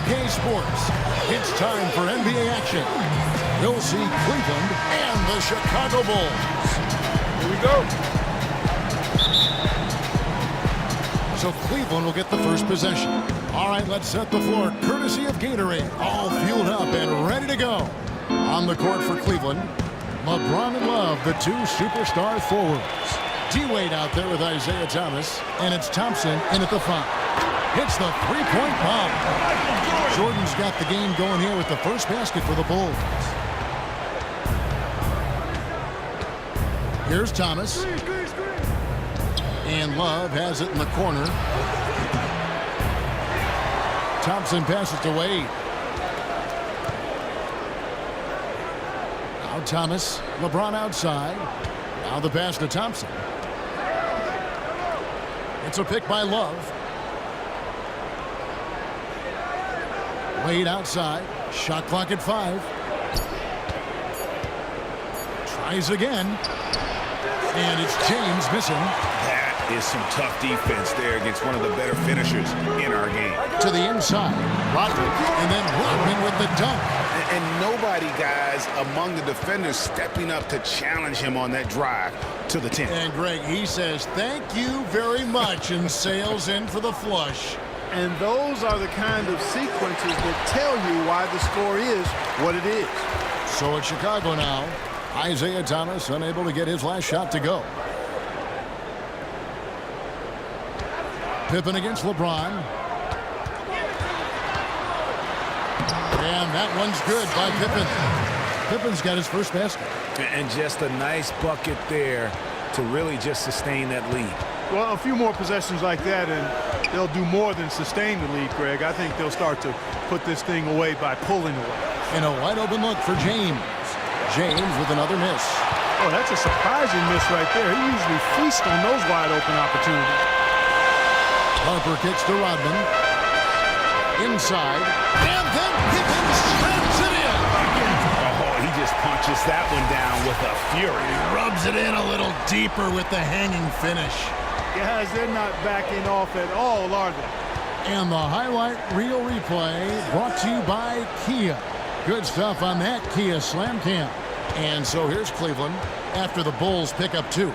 2K Sports. It's time for NBA action. We'll see Cleveland and the Chicago Bulls. Here we go. So Cleveland will get the first possession. All right, let's set the floor. Courtesy of Gatorade. All fueled up and ready to go. On the court for Cleveland, LeBron and Love, the two superstar forwards. D-Wade out there with Isaiah Thomas, and it's Thompson in at the 5. Hits the three-point bomb. Jordan's got the game going here with the first basket for the Bulls. Here's Thomas. And Love has it in the corner. Thompson passes to Wade. Now Thomas, LeBron outside. Now the pass to Thompson. It's a pick by Love. Wade outside. Shot clock at 5. Tries again. And it's James missing. That is some tough defense there against one of the better finishers in our game. To the inside. Rodman. And then Rodman with the dunk. And nobody, guys, among the defenders stepping up to challenge him on that drive to the 10. And Greg, he says, thank you very much, and sails in for the flush. And those are the kind of sequences that tell you why the score is what it is. So it's Chicago now. Isaiah Thomas unable to get his last shot to go. Pippen against LeBron. And that one's good by Pippen. Pippen's got his first basket. And just a nice bucket there to really just sustain that lead. Well, a few more possessions like that, and they'll do more than sustain the lead, Greg. I think they'll start to put this thing away by pulling away. And a wide open look for James. James with another miss. Oh, that's a surprising miss right there. He usually feasts on those wide open opportunities. Harper kicks to Rodman. Inside. And then Pippen slams it in. Oh, he just punches that one down with a fury. He rubs it in a little deeper with the hanging finish. Guys, they're not backing off at all, are they? And the highlight reel replay brought to you by Kia. Good stuff on that Kia Slam Cam. And so here's Cleveland after the Bulls pick up 2.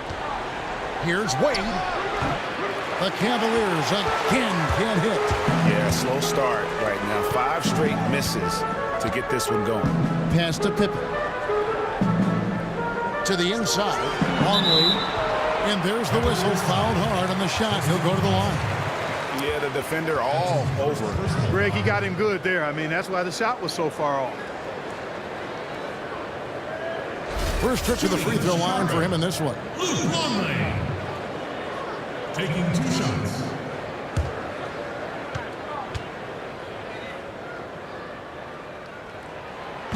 Here's Wade. The Cavaliers again can't hit. Yeah, slow start right now. 5 straight misses to get this one going. Pass to Pippen. To the inside. Longley. And there's the whistle. Fouled hard on the shot. He'll go to the line. Yeah, the defender all over. Greg, he got him good there. I mean, that's why the shot was so far off. First trip to the free throw line for him in this one. Luke Longley taking 2 shots.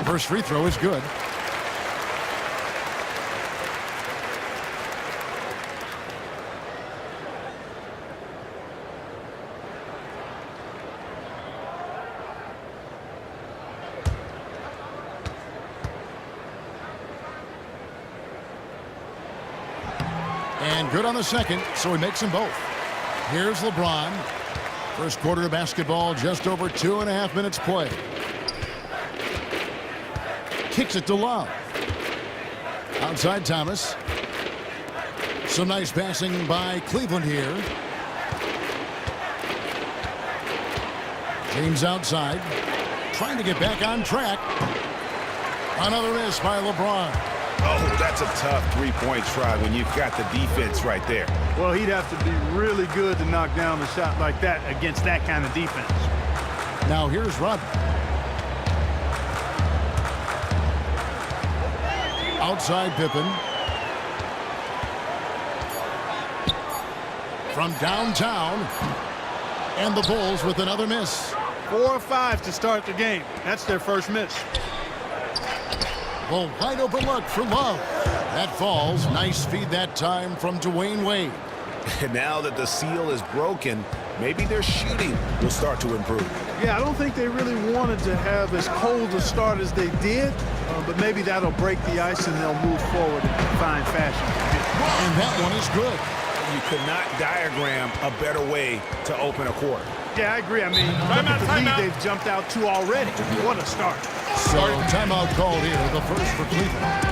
First free throw is good. And good on the second, so he makes them both. Here's LeBron. First quarter of basketball, just over 2.5 minutes play. Kicks it to Love. Outside Thomas. Some nice passing by Cleveland here. James outside. Trying to get back on track. Another miss by LeBron. Oh, that's a tough three-point try when you've got the defense right there. Well, he'd have to be really good to knock down a shot like that against that kind of defense. Now here's Rodman. Outside Pippen. From downtown. And the Bulls with another miss. 4 or 5 to start the game. That's their first miss. Well, wide open look for Love. That falls. Nice feed that time from Dwayne Wade. And now that the seal is broken, maybe their shooting will start to improve. Yeah, I don't think they really wanted to have as cold a start as they did, but maybe that'll break the ice and they'll move forward in fine fashion. And that one is good. You could not diagram a better way to open a quarter. Yeah, I agree. I mean, look at the lead they've jumped out to already. What a start. So timeout called here, the first for Cleveland.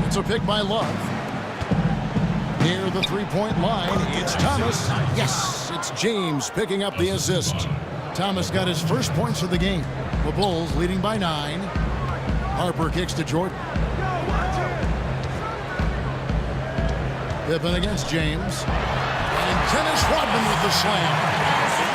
It's a pick by Love. Near the three-point line, it's Thomas. Yes, it's James picking up the assist. Thomas got his first points of the game. The Bulls leading by 9. Harper kicks to Jordan. Pippen against James. And Dennis Rodman with the slam.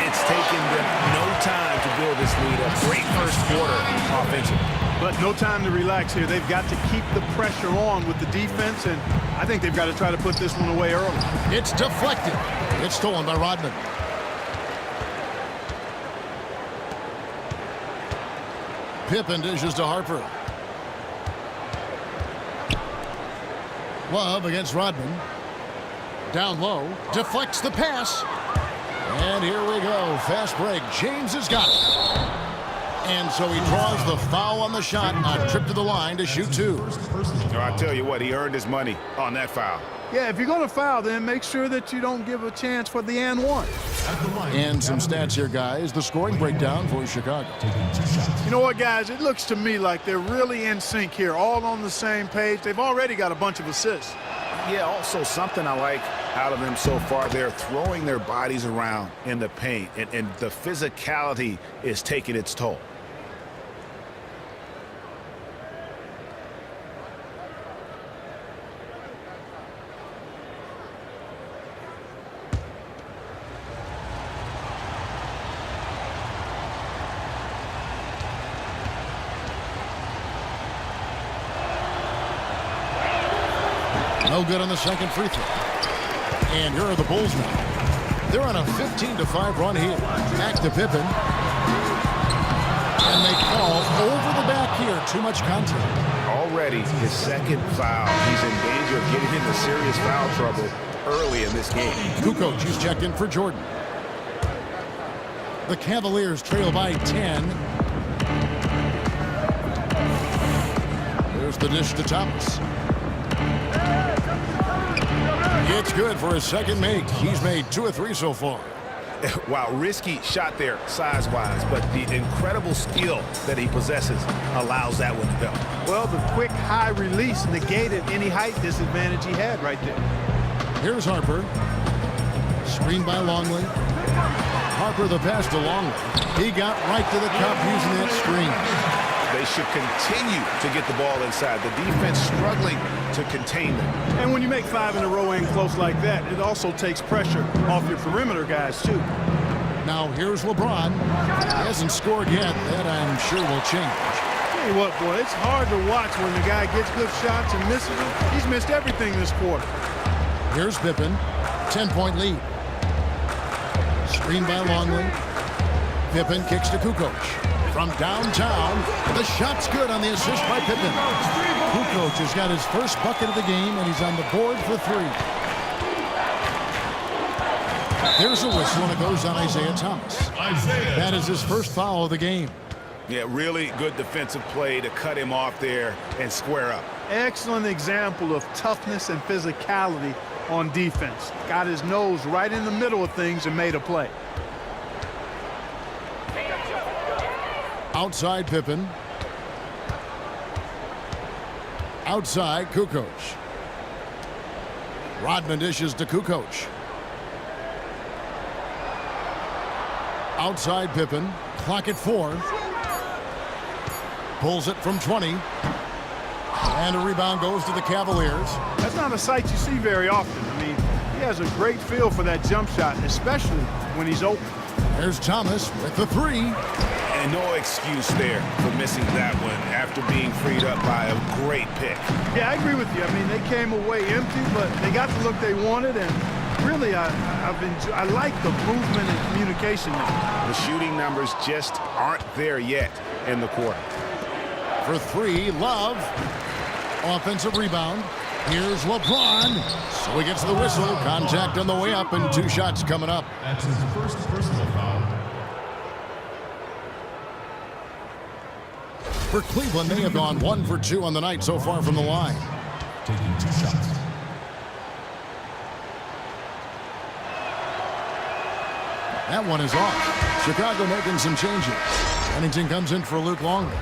It's taken them no time to build this lead. A great first quarter offensively. But no time to relax here. They've got to keep the pressure on with the defense, and I think they've got to try to put this one away early. It's deflected. It's stolen by Rodman. Pippen dishes to Harper. Love against Rodman. Down low. Deflects the pass. And here we go. Fast break. James has got it. And so he draws the foul on the shot. A trip to the line to shoot 2. I tell you what, he earned his money on that foul. Yeah, if you're going to foul, then make sure that you don't give a chance for the and one. And some stats here, guys. The scoring breakdown for Chicago. You know what, guys? It looks to me like they're really in sync here, all on the same page. They've already got a bunch of assists. Yeah, also something I like out of them so far, they're throwing their bodies around in the paint, and the physicality is taking its toll. No good on the second free throw. And here are the Bulls now. They're on a 15-5 run here. Back to Pippen. And they call over the back here. Too much contact. Already his second foul. He's in danger of getting into serious foul trouble early in this game. Kukoc is checked in for Jordan. The Cavaliers trail by 10. There's the dish to Thomas. It's good for his second make. He's made 2 of 3 so far. Wow, risky shot there size-wise, but the incredible skill that he possesses allows that one to go. Well, the quick high release negated any height disadvantage he had right there. Here's Harper. Screened by Longley. Harper the pass to Longley. He got right to the cup using that screen. They should continue to get the ball inside. The defense struggling to contain them. And when you make 5 in a row and close like that, it also takes pressure off your perimeter guys, too. Now here's LeBron. He hasn't scored yet. That I'm sure will change. Tell you what, boy, it's hard to watch when the guy gets good shots and misses them. He's missed everything this quarter. Here's Pippen. 10-point lead. Screened by Longley. Pippen kicks to Kukoc. From downtown, the shot's good on the assist by Pippen. Kukoc has got his first bucket of the game, and he's on the board for 3. There's a whistle, and it goes on Isaiah Thomas. That is his first foul of the game. Yeah, really good defensive play to cut him off there and square up. Excellent example of toughness and physicality on defense. Got his nose right in the middle of things and made a play. Outside Pippen. Outside Kukoc. Rodman dishes to Kukoc. Outside Pippen. Clock at 4. Pulls it from 20. And a rebound goes to the Cavaliers. That's not a sight you see very often. I mean, he has a great feel for that jump shot, especially when he's open. There's Thomas with the 3. And no excuse there for missing that one after being freed up by a great pick. Yeah, I agree with you. I mean, they came away empty, but they got the look they wanted, and really, I like the movement and communication now. The shooting numbers just aren't there yet in the quarter. For 3, Love. Offensive rebound. Here's LeBron. So he gets the whistle. Contact on the way up, and 2 shots coming up. That's his first personal foul. For Cleveland, they have gone 1 for 2 on the night so far from the line. Taking 2 shots. That one is off. Chicago making some changes. Pennington comes in for Luke Longley.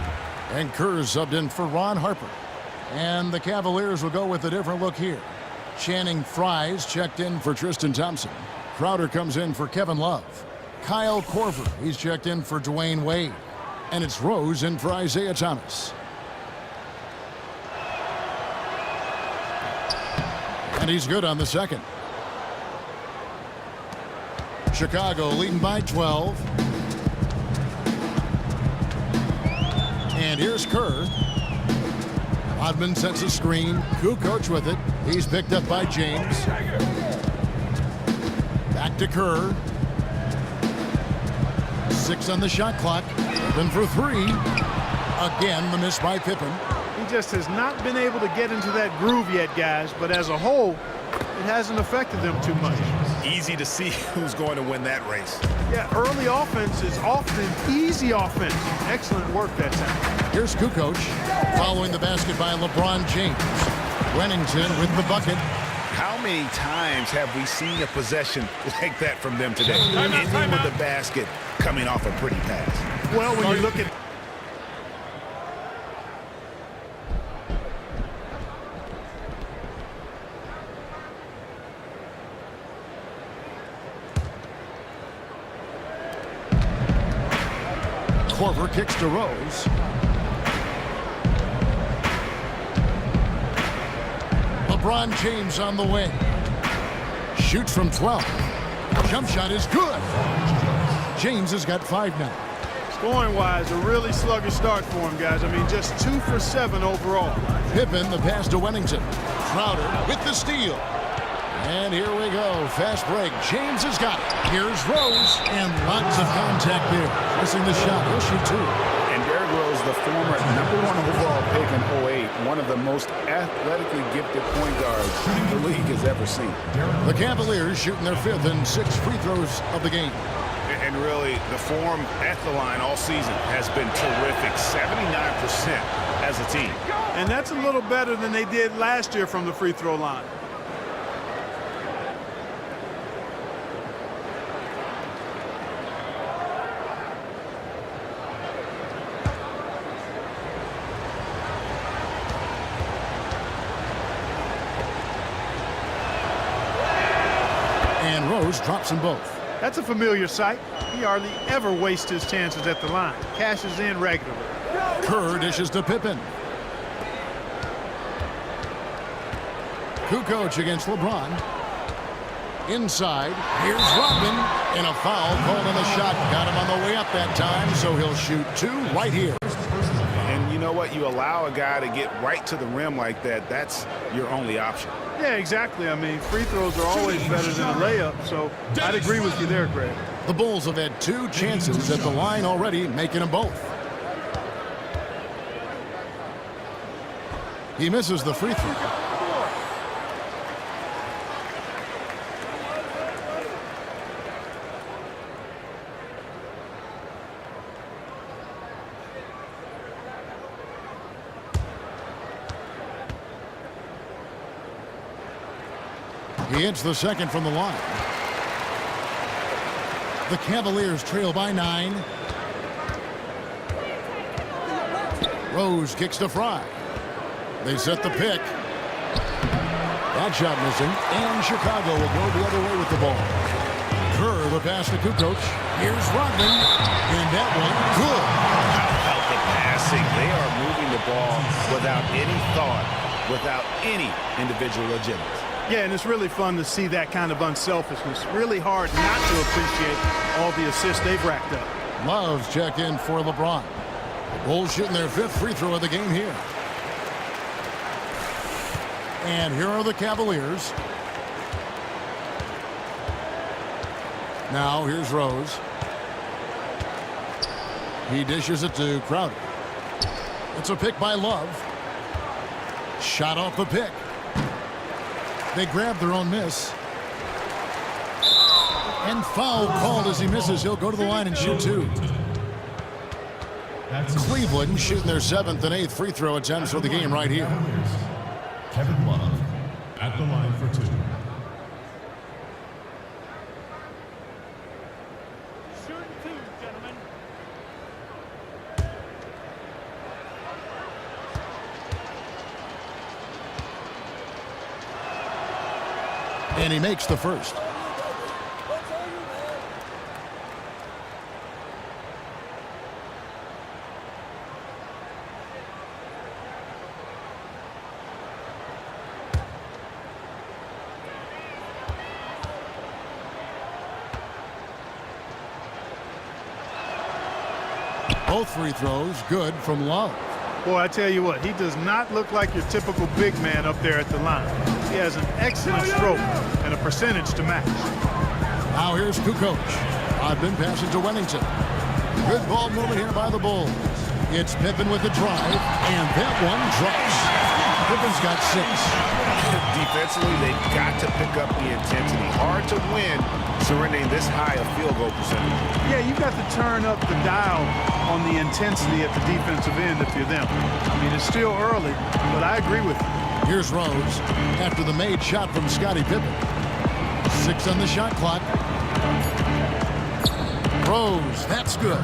And Kerr subbed in for Ron Harper. And the Cavaliers will go with a different look here. Channing Frye's checked in for Tristan Thompson. Crowder comes in for Kevin Love. Kyle Korver, he's checked in for Dwayne Wade. And it's Rose in for Isaiah Thomas. And he's good on the second. Chicago leading by 12. And here's Kerr. Rodman sets a screen. Kukoc with it. He's picked up by James. Back to Kerr. 6 on the shot clock. Pippen for 3. Again, the miss by Pippen. He just has not been able to get into that groove yet, guys, but as a whole, it hasn't affected them too much. Easy to see who's going to win that race. Yeah, early offense is often easy offense. Excellent work that time. Here's Kukoc following the basket by LeBron James. Wennington with the bucket. How many times have we seen a possession like that from them today? Ending with the basket coming off a pretty pass. Well, when you look at Korver kicks to Rose. LeBron James on the wing. Shoots from 12. Jump shot is good. James has got 5 now. scoring-wise, a really sluggish start for him, guys. I mean, just 2 for 7 overall. Pippen, the pass to Wennington. Crowder with the steal. And here we go. Fast break. James has got it. Here's Rose. And lots of contact there. Missing the shot. He'll shoot 2. And Derrick Rose, the former #1 overall pick in 08, one of the most athletically gifted point guards the league has ever seen. The Cavaliers shooting their 5th and 6th free throws of the game. And really, the form at the line all season has been terrific. 79% as a team. And that's a little better than they did last year from the free throw line. And Rose drops them both. That's a familiar sight. He hardly ever wastes his chances at the line. Cashes in regularly. Kerr dishes to Pippen. Kukoc against LeBron. Inside. Here's Rodman. And a foul called on the shot. Got him on the way up that time, so he'll shoot 2 right here. And you know what? You allow a guy to get right to the rim like that, that's your only option. Yeah, exactly. I mean, free throws are always better than a layup, so I'd agree with you there, Greg. The Bulls have had 2 chances at the line already, making them both. He misses the free throw. He hits the second from the line. The Cavaliers trail by 9. Rose kicks to Fry. They set the pick. That shot missing, and Chicago will go the other way with the ball. Kerr, the pass to Kukoc. Here's Rodman, and that one good. How about the passing? They are moving the ball without any thought, without any individual agenda. Yeah, and it's really fun to see that kind of unselfishness. Really hard not to appreciate all the assists they've racked up. Love's check in for LeBron. The Bulls shooting their 5th free throw of the game here. And here are the Cavaliers. Now here's Rose. He dishes it to Crowder. It's a pick by Love. Shot off the pick. They grab their own miss. And foul called as he misses. He'll go to the line and shoot 2. Cleveland shooting their 7th and 8th free throw attempts for the game right here. Kevin Love at the line for 2. And he makes the first. Both free throws good from Love. Boy, I tell you what, he does not look like your typical big man up there at the line. He has an excellent stroke and a percentage to match. Now here's Kukoc. Rodman passing to Wellington. Good ball movement here by the Bulls. It's Pippen with the drive, and that one drops. Pippen's got 6. Defensively, they've got to pick up the intensity. Hard to win surrendering this high a field goal percentage. Yeah, you've got to turn up the dial on the intensity at the defensive end if you're them. I mean, it's still early, but I agree with you. Here's Rose after the made shot from Scottie Pippen. 6 on the shot clock. Rose, that's good.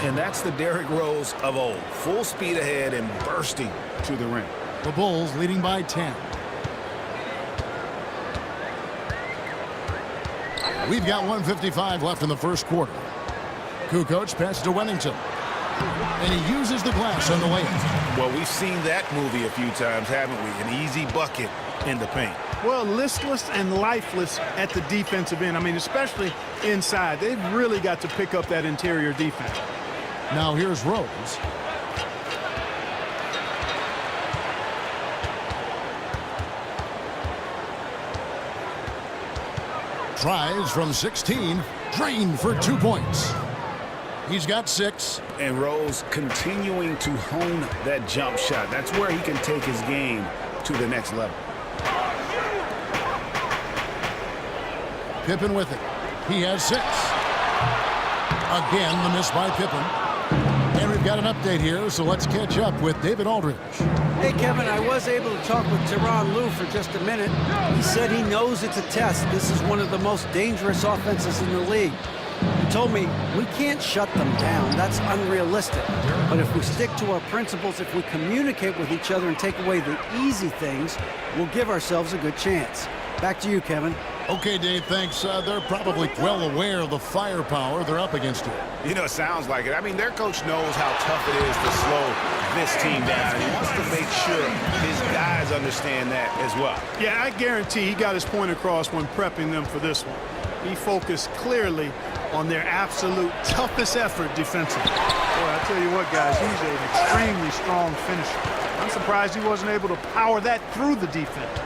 And that's the Derrick Rose of old. Full speed ahead and bursting to the rim. The Bulls leading by 10. We've got 1:55 left in the first quarter. Kukoc passes to Wellington. And he uses the glass on the way. Well, we've seen that movie a few times, haven't we? An easy bucket in the paint. Well, listless and lifeless at the defensive end. I mean, especially inside. They've really got to pick up that interior defense. Now here's Rose. Tries from 16, drained for 2 points. He's got 6. And Rose continuing to hone that jump shot. That's where he can take his game to the next level. Pippen with it. He has 6. Again, the miss by Pippen. And we've got an update here, so let's catch up with David Aldridge. Hey, Kevin, I was able to talk with Tyronn Lue for just a minute. He said he knows it's a test. This is one of the most dangerous offenses in the league. He told me we can't shut them down. That's unrealistic. But if we stick to our principles, if we communicate with each other and take away the easy things, we'll give ourselves a good chance. Back to you, Kevin. Okay, Dave, thanks. They're probably well aware of the firepower they're up against here. You know, it sounds like it. I mean, their coach knows how tough it is to slow this team down. He wants to make sure his guys understand that as well. Yeah, I guarantee he got his point across when prepping them for this one. He focused clearly on their absolute toughest effort defensively. Boy, I tell you what, guys, he's an extremely strong finisher. I'm surprised he wasn't able to power that through the defense.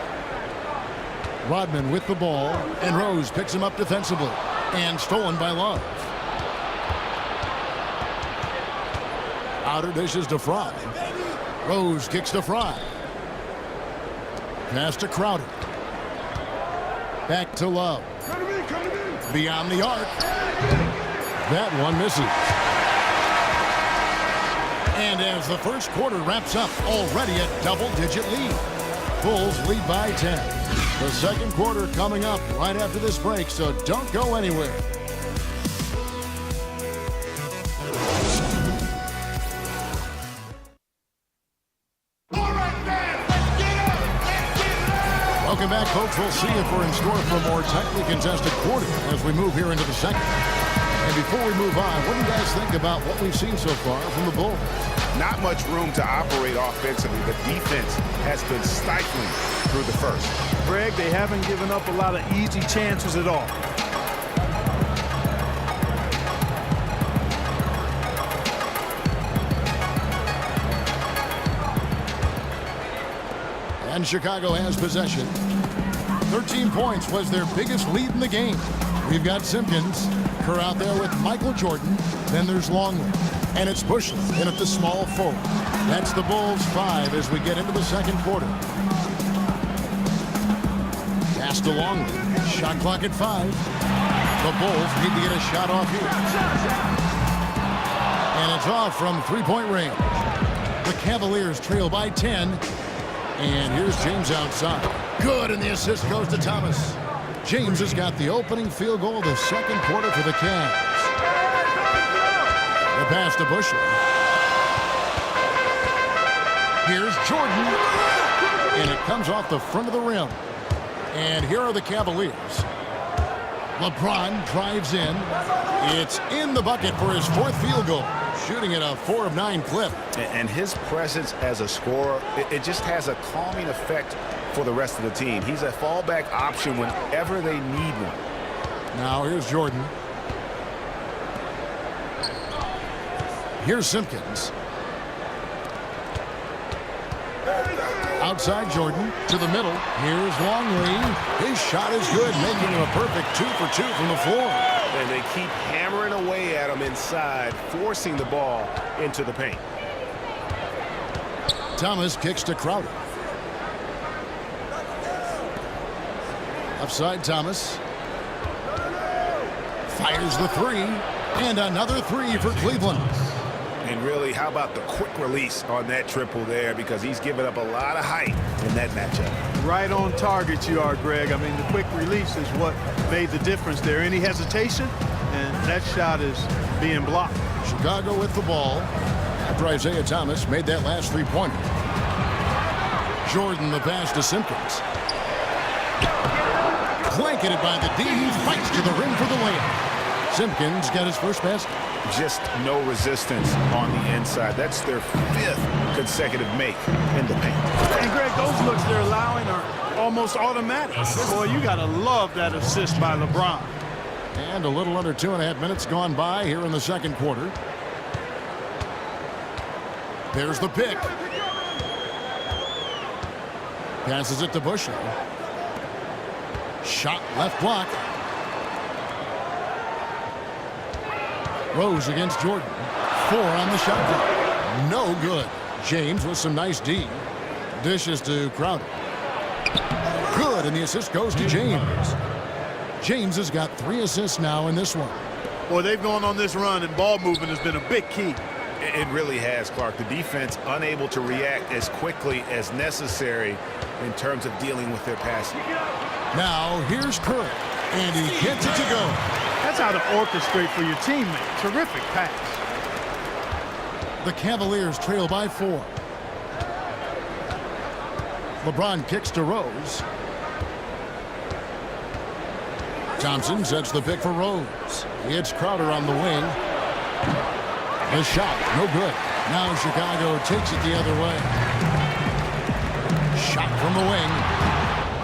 Rodman with the ball, and Rose picks him up defensively, and stolen by Love. Outer dishes to Fry. Rose kicks to Fry. Pass to Crowder. Back to Love. Beyond the arc. That one misses. And as the first quarter wraps up, already a double-digit lead. Bulls lead by 10. The second quarter coming up right after this break, so don't go anywhere. Welcome back, folks. We'll see if we're in store for a more tightly contested quarter as we move here into the second. And before we move on, what do you guys think about what we've seen so far from the Bulls? Not much room to operate offensively. The defense has been stifling through the first. Greg, they haven't given up a lot of easy chances at all. And Chicago has possession. 13 points was their biggest lead in the game. We've got Simpkins, Kerr out there with Michael Jordan. Then there's Longley. And it's Bushley in at the small forward. That's the Bulls 5 as we get into the second quarter. Pass to Longley. Shot clock at 5. The Bulls need to get a shot off here. And it's off from three-point range. The Cavaliers trail by 10. And here's James outside. Good, and the assist goes to Thomas. James has got the opening field goal of the second quarter for the Cavs. The pass to Bushley. Here's Jordan. And it comes off the front of the rim. And here are the Cavaliers. LeBron drives in. It's in the bucket for his fourth field goal. Shooting at a 4 of 9 clip. And his presence as a scorer, it just has a calming effect for the rest of the team. He's a fallback option whenever they need one. Now here's Jordan. Here's Simpkins. Outside Jordan to the middle. Here's Longley. His shot is good, making him a perfect 2 for 2 from the floor. And they keep hammering away at him inside, forcing the ball into the paint. Thomas kicks to Crowder. Upside Thomas. Fires the 3. And another 3 for Cleveland. And really, how about the quick release on that triple there? Because he's given up a lot of height in that matchup. Right on target you are, Greg. I mean, the quick release is what made the difference there. Any hesitation, and that shot is being blocked. Chicago with the ball after Isaiah Thomas made that last three-pointer. Jordan the pass to Simpkins. Blanketed by the D. He fights to the rim for the layup. Simpkins got his first basket. Just no resistance on the inside. That's their 5th consecutive make in the paint. And Greg, those looks they're allowing are almost automatic. Boy, you got to love that assist by LeBron. And a little under 2.5 minutes gone by here in the second quarter. There's the pick. Passes it to Bushley. Shot left block. Rose against Jordan. 4 on the shot clock. No good. James with some nice D. Dishes to Crowder. Good, and the assist goes to James. James has got 3 assists now in this one. Boy, they've gone on this run, and ball movement has been a big key. It really has, Clark. The defense unable to react as quickly as necessary in terms of dealing with their passing. Now here's Kerr, and he gets it to go. That's how to orchestrate for your teammate. Terrific pass. The Cavaliers trail by 4. LeBron kicks to Rose. Thompson sets the pick for Rose. It's Crowder on the wing. The shot, no good. Now Chicago takes it the other way. Shot from the wing.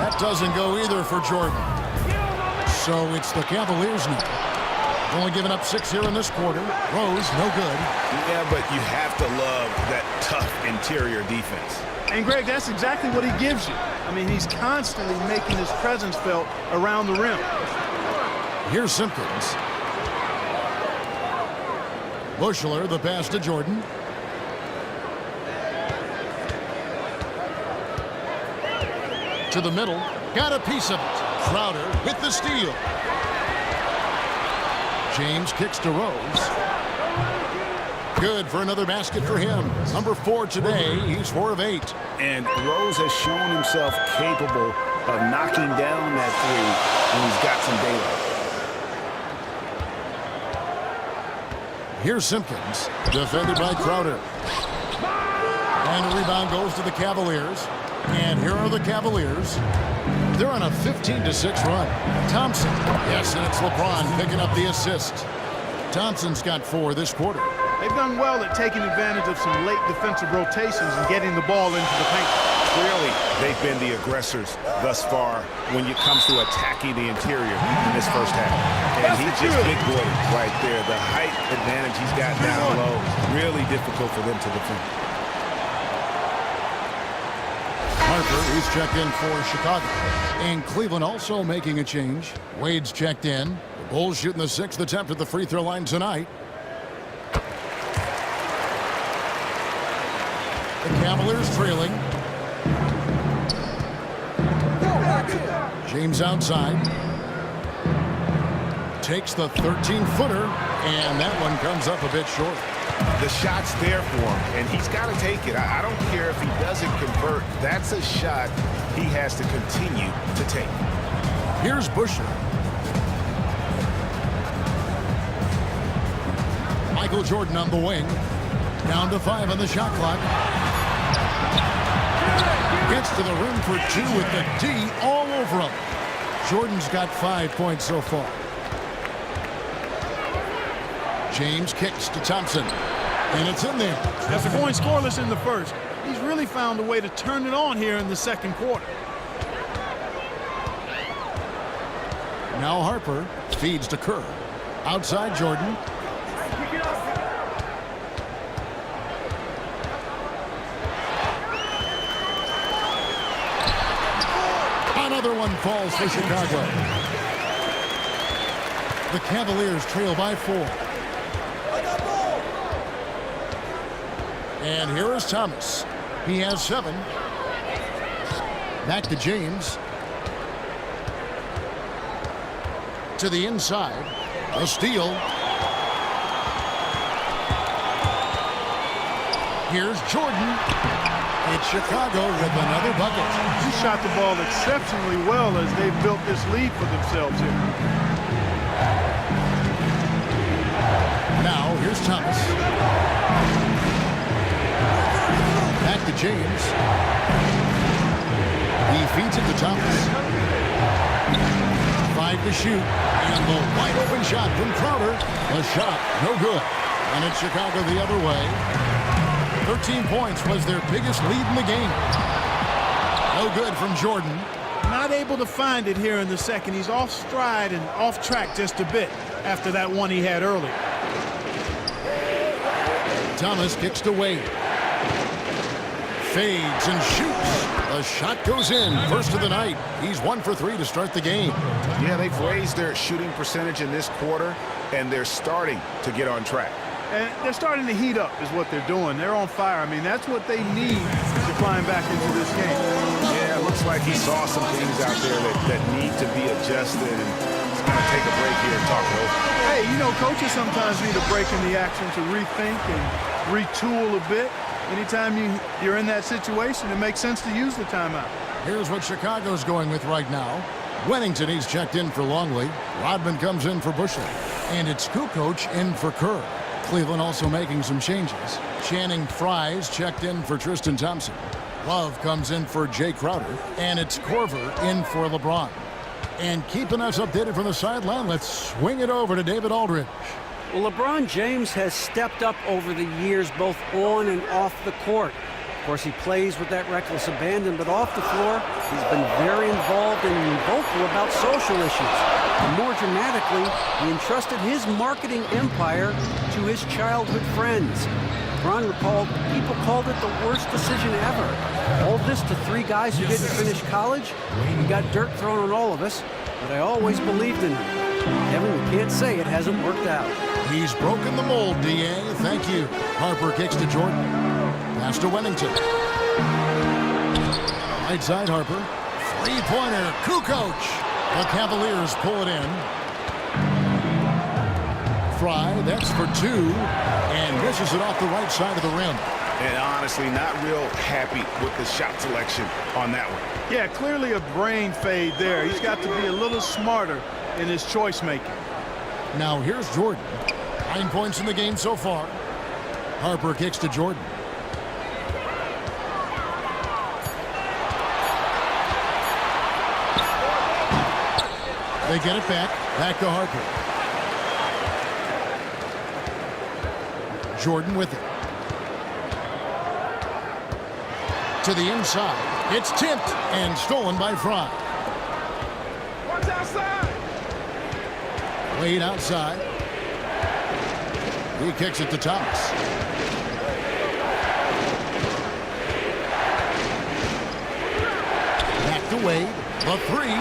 That doesn't go either for Jordan. So it's the Cavaliers now. Only giving up 6 here in this quarter. Rose, no good. Yeah, but you have to love that tough interior defense. And, Greg, that's exactly what he gives you. I mean, he's constantly making his presence felt around the rim. Here's Simpkins. Bushler, the pass to Jordan. To the middle. Got a piece of it. Crowder with the steal. James kicks to Rose. Good for another basket for him. Number 4 today. He's 4 of 8. And Rose has shown himself capable of knocking down that three when he's got some daylight. Here's Simpkins, defended by Crowder. And the rebound goes to the Cavaliers. And here are the Cavaliers. They're on a 15-6 run. Thompson. Yes, and it's LeBron picking up the assist. Thompson's got 4 this quarter. They've done well at taking advantage of some late defensive rotations and getting the ball into the paint. Clearly, they've been the aggressors thus far when it comes to attacking the interior in this first half. And he just big-boyed right there. The height advantage he's got down low, really difficult for them to defend. Harper, he's checked in for Chicago. And Cleveland also making a change. Wade's checked in. The Bulls shooting the 6th attempt at the free throw line tonight. The Cavaliers trailing. James outside. Takes the 13-footer, and that one comes up a bit short. The shot's there for him, and he's got to take it. I don't care if he doesn't convert. That's a shot he has to continue to take. Here's Busher. Michael Jordan on the wing. Down to 5 on the shot clock. Gets to the rim for 2 with the D all over him. Jordan's got 5 points so far. James kicks to Thompson. And it's in there. After going scoreless in the first, he's really found a way to turn it on here in the second quarter. Now Harper feeds to Kerr. Outside Jordan. Another one falls for Chicago. The Cavaliers trail by 4. And here is Thomas. He has 7. Back to James. To the inside. A steal. Here's Jordan. It's Chicago with another bucket. He shot the ball exceptionally well as they've built this lead for themselves here. Now, here's Thomas. Back to James. He feeds it to Thomas. 5 to shoot. And the wide open shot from Crowder. The shot, no good. And it's Chicago the other way. 13 points was their biggest lead in the game. No good from Jordan. Not able to find it here in the second. He's off stride and off track just a bit after that one he had earlier. Thomas kicks to Wade. Fades and shoots. The shot goes in. First of the night. He's 1 for 3 to start the game. Yeah, they've raised their shooting percentage in this quarter, and they're starting to get on track. And they're starting to heat up is what they're doing. They're on fire. I mean, that's what they need to climb back into this game. Yeah, it looks like he saw some things out there that need to be adjusted, and he's going to take a break here and talk it over. Hey, you know, coaches sometimes need a break in the action to rethink and retool a bit. Anytime you're in that situation, it makes sense to use the timeout. Here's what Chicago's going with right now. Wennington, he's checked in for Longley. Rodman comes in for Bushley. And it's Kukoc in for Kerr. Cleveland also making some changes. Channing Frye's checked in for Tristan Thompson. Love comes in for Jay Crowder. And it's Korver in for LeBron. And keeping us updated from the sideline, let's swing it over to David Aldridge. Well, LeBron James has stepped up over the years, both on and off the court. Of course, he plays with that reckless abandon, but off the floor, he's been very involved and vocal about social issues. And more dramatically, he entrusted his marketing empire to his childhood friends. LeBron recalled people called it the worst decision ever. All this to 3 guys who didn't finish college. We got dirt thrown on all of us, but I always believed in him. Kevin, you can't say it hasn't worked out. He's broken the mold, D.A. Thank you. Harper kicks to Jordan. Pass to Wennington. Right side, Harper. 3-pointer, Kukoc. The Cavaliers pull it in. Fry. That's for two. And misses it off the right side of the rim. And honestly, not real happy with the shot selection on that one. Yeah, clearly a brain fade there. He's got to be a little smarter in his choice making. Now here's Jordan. 9 points in the game so far. Harper kicks to Jordan. They get it back. Back to Harper. Jordan with it. To the inside. It's tipped and stolen by Fry. Watch outside. Wade outside. He kicks it to Thomas. Back to Wade. The three.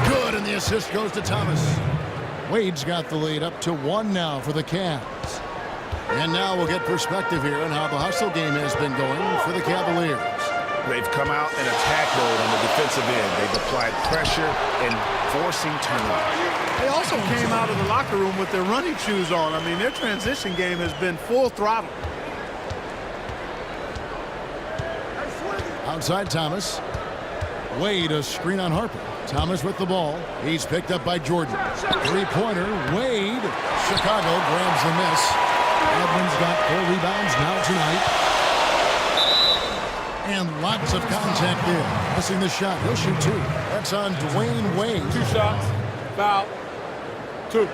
Good, and the assist goes to Thomas. Wade's got the lead up to 1 now for the Cavs. And now we'll get perspective here on how the hustle game has been going for the Cavaliers. They've come out in attack mode on the defensive end. They've applied pressure and forcing turnovers. They also came out of the locker room with their running shoes on. I mean, their transition game has been full throttle. Outside Thomas. Wade, a screen on Harper. Thomas with the ball. He's picked up by Jordan. Three-pointer. Wade. Chicago grabs the miss. Edmonds got 4 rebounds now tonight. And lots of contact there. Missing the shot. He'll shoot 2. That's on Dwayne Wade. 2 shots. Foul. 2.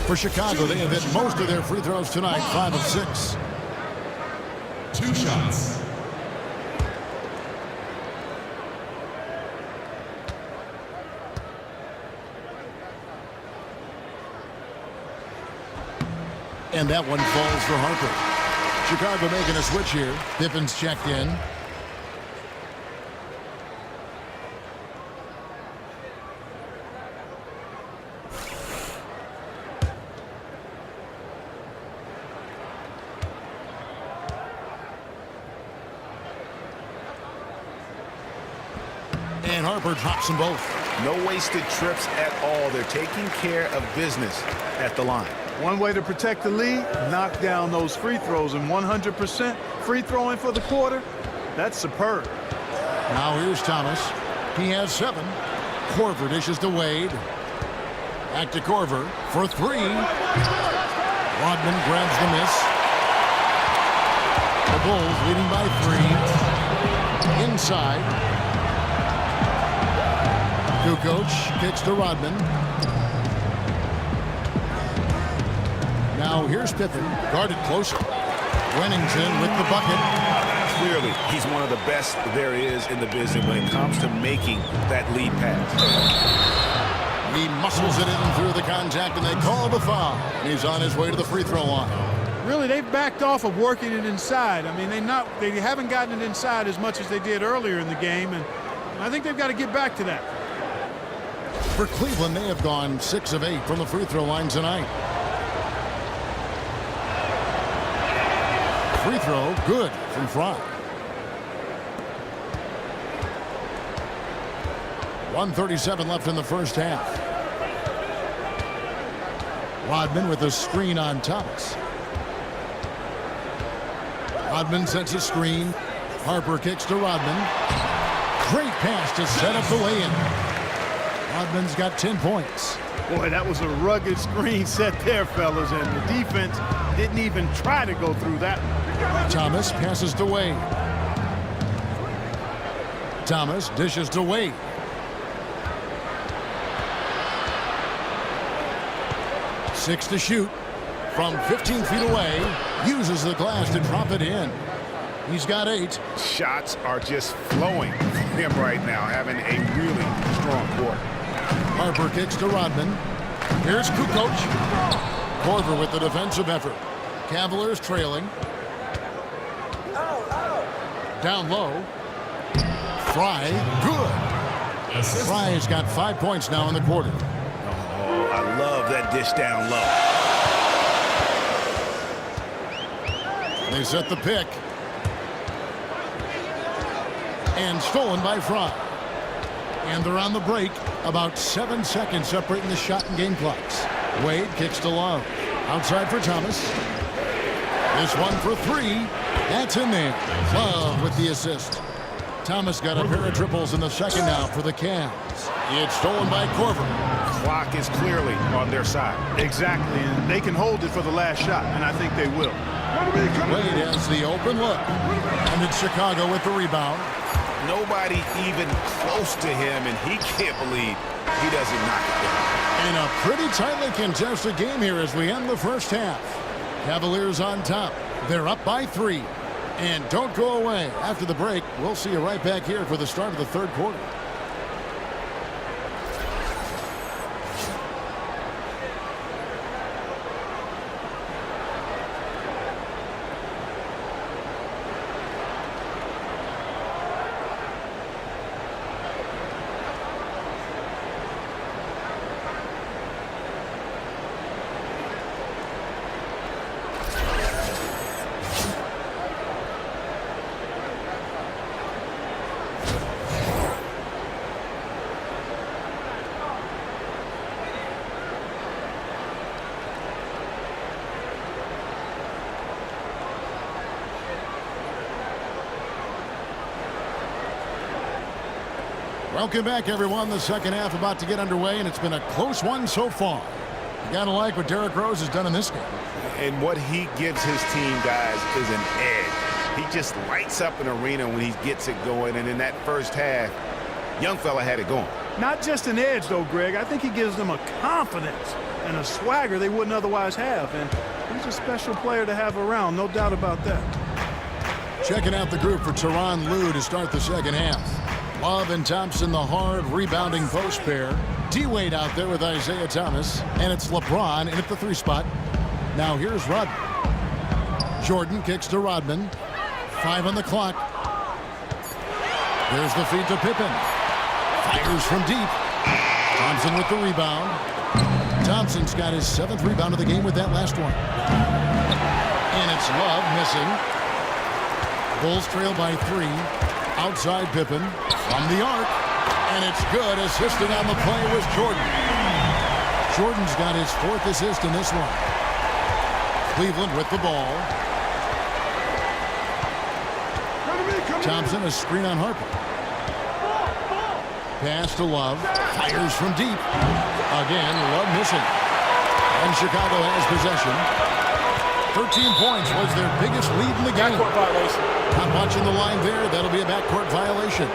For Chicago, they have hit most of their free throws tonight. 5 of 6. 2 shots. And that one falls for Harper. Chicago making a switch here. Pippen's checked in. And Harper drops them both. No wasted trips at all. They're taking care of business at the line. One way to protect the lead, knock down those free throws, and 100% free throwing for the quarter, that's superb. Now here's Thomas. He has 7. Korver dishes to Wade. Back to Korver for 3. Rodman grabs the miss. The Bulls leading by 3. Inside. Kukoc kicks to Rodman. Now here's Pippen, guarded closer. Wennington with the bucket. Clearly, he's one of the best there is in the business when it comes to making that lead pass. He muscles it in through the contact, and they call the foul. And he's on his way to the free throw line. Really, they've backed off of working it inside. I mean, they haven't gotten it inside as much as they did earlier in the game, and I think they've got to get back to that. For Cleveland, they have gone 6 of 8 from the free throw line tonight. Free throw, good from Fry. 1:37 left in the first half. Rodman with a screen on Thomas. Rodman sets a screen. Harper kicks to Rodman. Great pass to set up the lay-in. Rodman's got 10 points. Boy, that was a rugged screen set there, fellas, and the defense didn't even try to go through that one. Thomas passes to Wade. Thomas dishes to Wade. Six to shoot from 15 feet away. Uses the glass to drop it in. He's got 8. Shots are just flowing from him right now, having a really strong quarter. Harper kicks to Rodman. Here's Kukoc. Korver with the defensive effort. Cavaliers trailing. Down low. Fry, good. Fry's got 5 points now in the quarter. Oh, I love that dish down low. They set the pick. And stolen by Fry. And they're on the break. About 7 seconds separating the shot and game clocks. Wade kicks to Love. Outside for Thomas. This one for 3. That's in there. Love with the assist. Thomas got a pair of triples in the second now for the Cavs. It's stolen by Corver. Clock is clearly on their side. Exactly, and they can hold it for the last shot, and I think they will. Wade has the open look. And it's Chicago with the rebound. Nobody even close to him, and he can't believe he doesn't knock it down. And a pretty tightly contested game here as we end the first half. Cavaliers on top. They're up by 3. And don't go away. After the break, we'll see you right back here for the start of the third quarter. Welcome back, everyone. The second half about to get underway, and it's been a close one so far. You gotta like what Derrick Rose has done in this game. And what he gives his team, guys, is an edge. He just lights up an arena when he gets it going, and in that first half, young fella had it going. Not just an edge, though, Greg. I think he gives them a confidence and a swagger they wouldn't otherwise have, and he's a special player to have around, no doubt about that. Checking out the group for Tyronn Lue to start the second half. Love and Thompson, the hard rebounding post pair. D-Wade out there with Isaiah Thomas. And it's LeBron in at the 3 spot. Now here's Rodman. Jordan kicks to Rodman. 5 on the clock. There's the feed to Pippen. Fires from deep. Thompson with the rebound. Thompson's got his 7th rebound of the game with that last one. And it's Love missing. Bulls trail by 3. Outside Pippen from the arc, and it's good. Assisting on the play was Jordan. Jordan's got his 4th assist in this one. Cleveland with the ball. Thompson, a screen on Harper. Pass to Love. Fires from deep. Again, Love missing. And Chicago has possession. 13 points was their biggest lead in the game. Backcourt violation. Not watching the line there. That'll be a backcourt violation.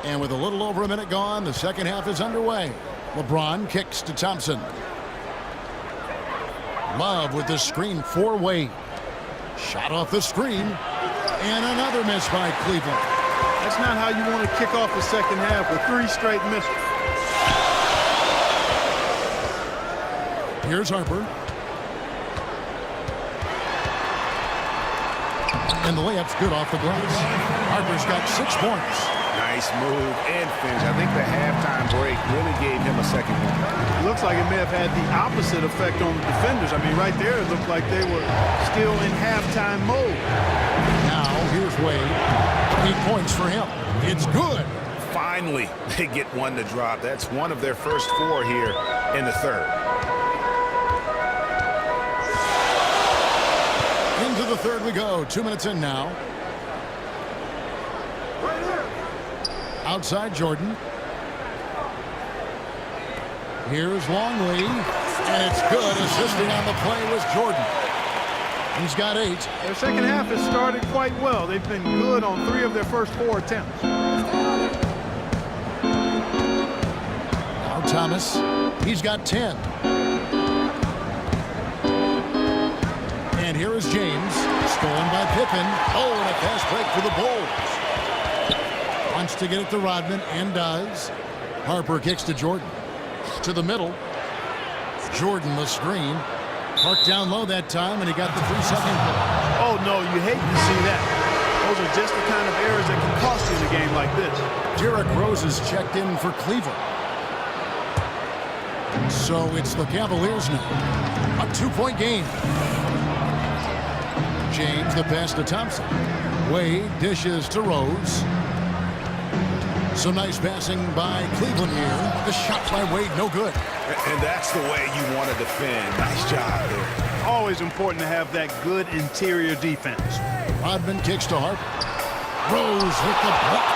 And with a little over a minute gone, the second half is underway. LeBron kicks to Thompson. Love with the screen for Wade. Shot off the screen. And another miss by Cleveland. That's not how you want to kick off the second half with 3 straight misses. Here's Harper. And the layup's good off the glass. Harper's got 6 points. Nice move and finish. I think the halftime break really gave him a second one. It looks like it may have had the opposite effect on the defenders. I mean, right there, it looked like they were still in halftime mode. Now, here's Wade. 8 points for him. It's good. Finally, they get one to drop. That's one of their first 4 here in the third. Into the third we go. 2 minutes in now. Outside Jordan. Here's Longley. And it's good. Assisting on the play was Jordan. He's got 8. Their second half has started quite well. They've been good on 3 of their first 4 attempts. Now Thomas. He's got 10. And here is James. Stolen by Pippen. Oh, and a fast break for the Bulls. Wants to get it to Rodman and does. Harper kicks to Jordan. To the middle. Jordan the screen. Parked down low that time, and he got the 3-second goal. Oh, no, you hate to see that. Those are just the kind of errors that can cost you in a game like this. Derrick Rose is checked in for Cleveland. So it's the Cavaliers now. A 2-point game. James, the pass to Thompson. Wade dishes to Rose. Some nice passing by Cleveland here. The shot by Wade, no good. And that's the way you want to defend. Nice job there. Always important to have that good interior defense. Rodman kicks to Harper. Rose with the block.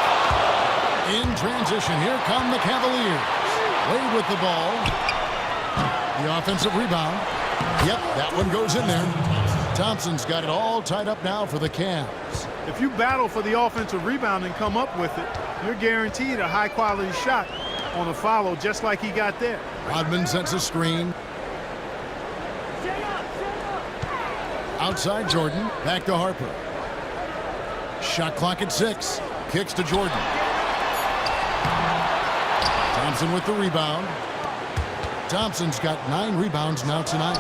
In transition, here come the Cavaliers. Wade with the ball. The offensive rebound. Yep, that one goes in there. Thompson's got it all tied up now for the Cavs. If you battle for the offensive rebound and come up with it, you're guaranteed a high-quality shot on a follow, just like he got there. Rodman sets a screen. Outside Jordan, back to Harper. Shot clock at 6. Kicks to Jordan. Thompson with the rebound. Thompson's got 9 rebounds now tonight.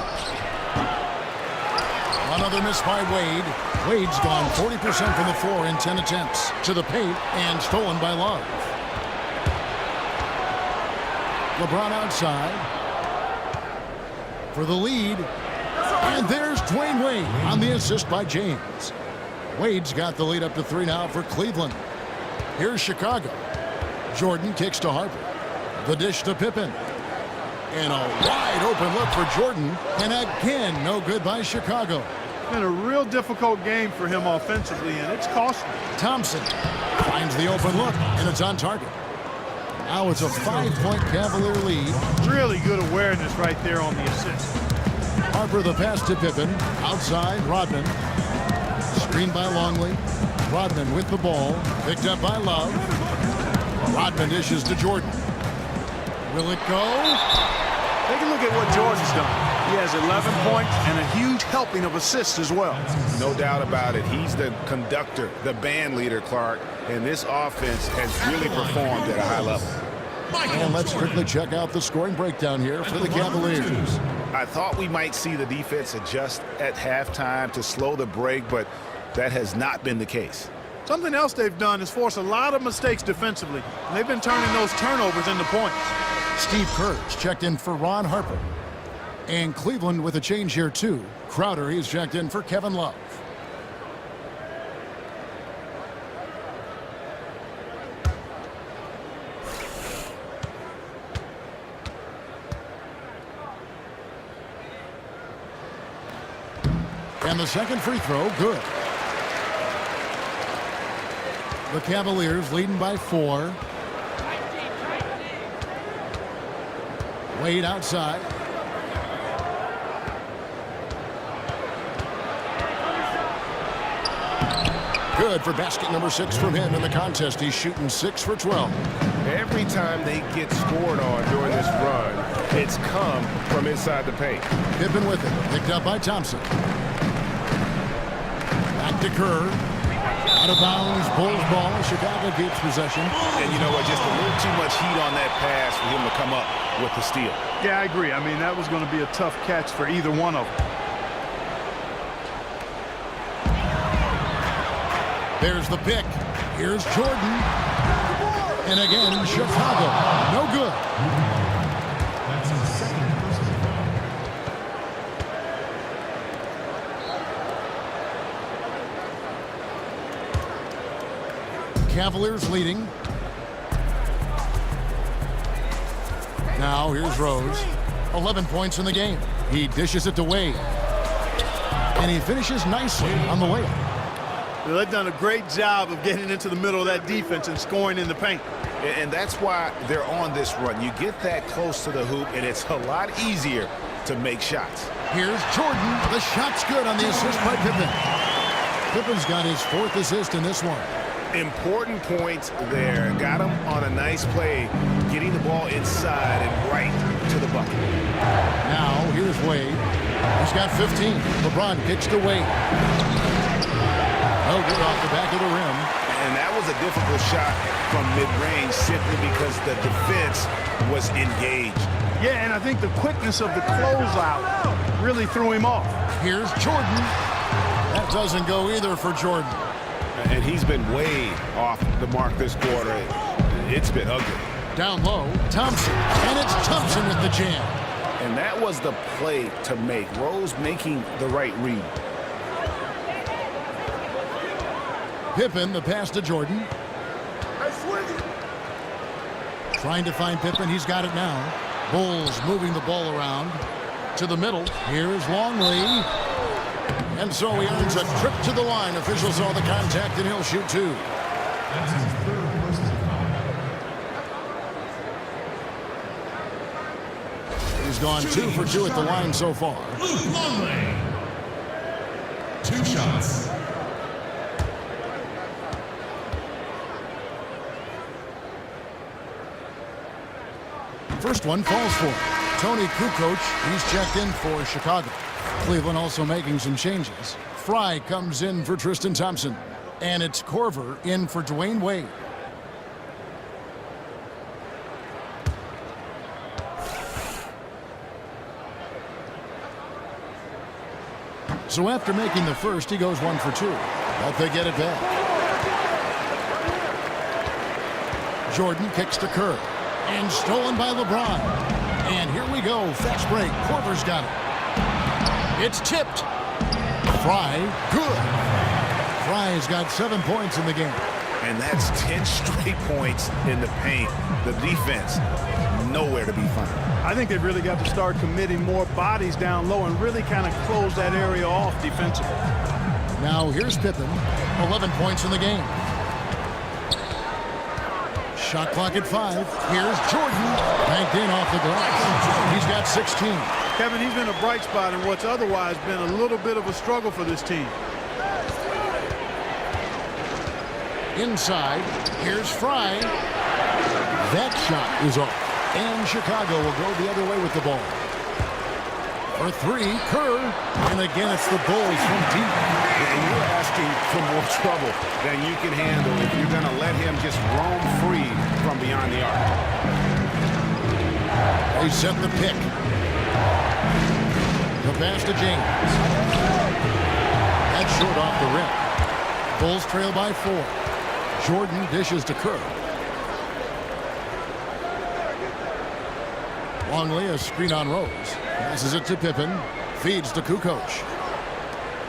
Another miss by Wade. Wade's gone 40% from the floor in 10 attempts. To the paint and stolen by Love. LeBron outside for the lead. And there's Dwayne Wade on the assist by James. Wade's got the lead up to 3 now for Cleveland. Here's Chicago. Jordan kicks to Harper. The dish to Pippen. And a wide open look for Jordan. And again, no good by Chicago. Been a real difficult game for him offensively, and it's costly. Thompson finds the open look, and it's on target. Now it's a 5-point Cavalier lead. Really good awareness right there on the assist. Harper the pass to Pippen. Outside, Rodman. Screened by Longley. Rodman with the ball. Picked up by Love. Rodman dishes to Jordan. Will it go? Take a look at what Jordan's done. He has 11 points and a huge helping of assists as well. No doubt about it. He's the conductor, the band leader, Clark. And this offense has really performed at a high level. And let's quickly check out the scoring breakdown here for the Cavaliers. I thought we might see the defense adjust at halftime to slow the break, but that has not been the case. Something else they've done is force a lot of mistakes defensively, and they've been turning those turnovers into points. Steve Kerr's checked in for Ron Harper. And Cleveland with a change here, too. Crowder, he's checked in for Kevin Love. And the second free throw, good. The Cavaliers leading by 4. Wade outside. Good for basket number 6 from him in the contest. He's shooting 6 for 12. Every time they get scored on during this run, it's come from inside the paint. Pippen with it. Picked up by Thompson. Back to Kerr. Out of bounds. Bulls ball. Chicago keeps possession. And you know what? Just a little too much heat on that pass for him to come up with the steal. Yeah, I agree. I mean, that was going to be a tough catch for either one of them. There's the pick. Here's Jordan. And again, Chicago. No good. That's his second personal foul. Cavaliers leading. Now here's Rose. 11 points in the game. He dishes it to Wade. And he finishes nicely on the layup. Well, they've done a great job of getting into the middle of that defense and scoring in the paint. And that's why they're on this run. You get that close to the hoop, and it's a lot easier to make shots. Here's Jordan. The shot's good on the assist by Pippen. Pippen's got his 4th assist in this one. Important points there. Got him on a nice play, getting the ball inside and right to the bucket. Now, here's Wade. He's got 15. LeBron kicks to Wade. No good off the back of the rim. And that was a difficult shot from mid-range simply because the defense was engaged. Yeah, and I think the quickness of the closeout really threw him off. Here's Jordan. That doesn't go either for Jordan. And he's been way off the mark this quarter. It's been ugly. Down low, Thompson. And it's Thompson with the jam. And that was the play to make. Rose making the right read. Pippen, the pass to Jordan. Trying to find Pippen. He's got it now. Bulls moving the ball around to the middle. Here's Longley. And so he earns a trip to the line. Officials saw the contact, and he'll shoot two. That's his third personal foul. He's gone 2 for 2 at the line so far. Luke Longley. 2 shots. First one falls for Tony Kukoc. He's checked in for Chicago. Cleveland also making some changes. Fry comes in for Tristan Thompson. And it's Corver in for Dwayne Wade. So after making the first, he goes 1 for 2. But they get it back. Jordan kicks to Kerr. And stolen by LeBron. And here we go. Fast break. Corver's got it. It's tipped. Fry, good. Fry's got 7 points in the game. And that's 10 straight points in the paint. The defense, nowhere to be found. I think they've really got to start committing more bodies down low and really kind of close that area off defensively. Now here's Pippen. 11 points in the game. Shot clock at 5. Here's Jordan. Banked in off the glass. He's got 16. Kevin, he's been a bright spot in what's otherwise been a little bit of a struggle for this team. Inside, here's Fry. That shot is off. And Chicago will go the other way with the ball. For 3, Kerr. And again, it's the Bulls from deep. And you're asking for more trouble than you can handle if you're going to let him just roam free from beyond the arc. They set the pick. The pass to James. That's short off the rim. Bulls trail by 4. Jordan dishes to Kerr. Longley, a screen on Rose. Passes it to Pippen. Feeds to Kukoc.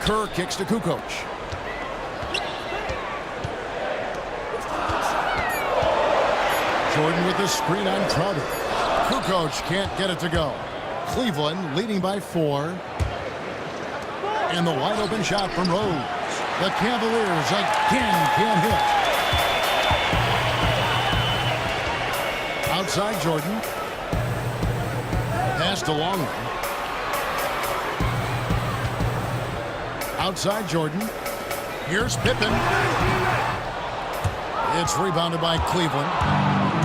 Kerr kicks to Kukoc. Jordan with the screen on Crowder. Kukoc can't get it to go. Cleveland leading by 4. And the wide open shot from Rose. The Cavaliers again can't hit. Outside Jordan. Pass to Longley. Outside Jordan. Here's Pippen. It's rebounded by Cleveland.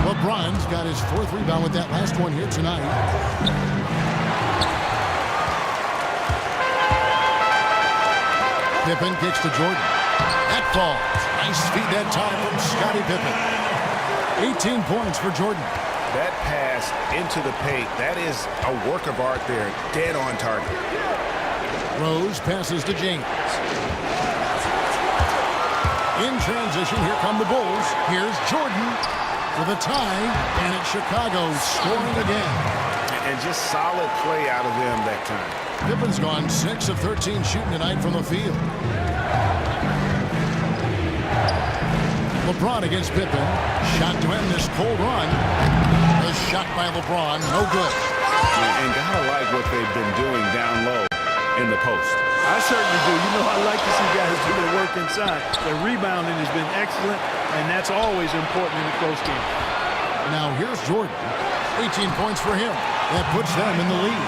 LeBron's got his 4th rebound with that last one here tonight. Pippen kicks to Jordan. That falls. Nice feed that time from Scottie Pippen. 18 points for Jordan. That pass into the paint, that is a work of art there. Dead on target. Rose passes to James. In transition, here come the Bulls. Here's Jordan for the tie, and it's Chicago scoring again. And just solid play out of them that time. Pippen's gone 6 of 13 shooting tonight from the field. LeBron against Pippen. Shot to end this cold run. A shot by LeBron, no good. And gotta like what they've been doing down low in the post. I certainly do. You know, I like to see guys do their work inside. Their rebounding has been excellent, and that's always important in a close game. Now here's Jordan. 18 points for him. That puts them in the lead.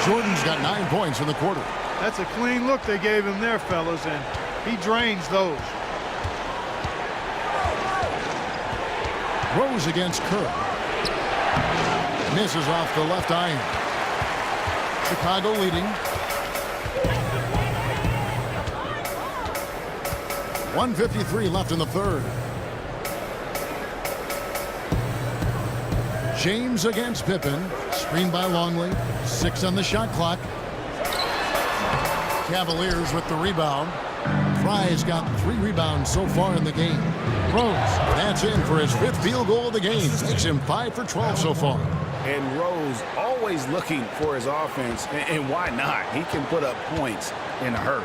Jordan's got 9 points in the quarter. That's a clean look they gave him there, fellas, and he drains those. Rose against Kerr. Misses off the left iron. Chicago leading. 1:53 left in the third. James against Pippen. Screened by Longley. 6 on the shot clock. Cavaliers with the rebound. Fry's got 3 rebounds so far in the game. Rose, that's in for his 5th field goal of the game. Makes him 5 for 12 so far. And Rose always looking for his offense, and why not? He can put up points in a hurry.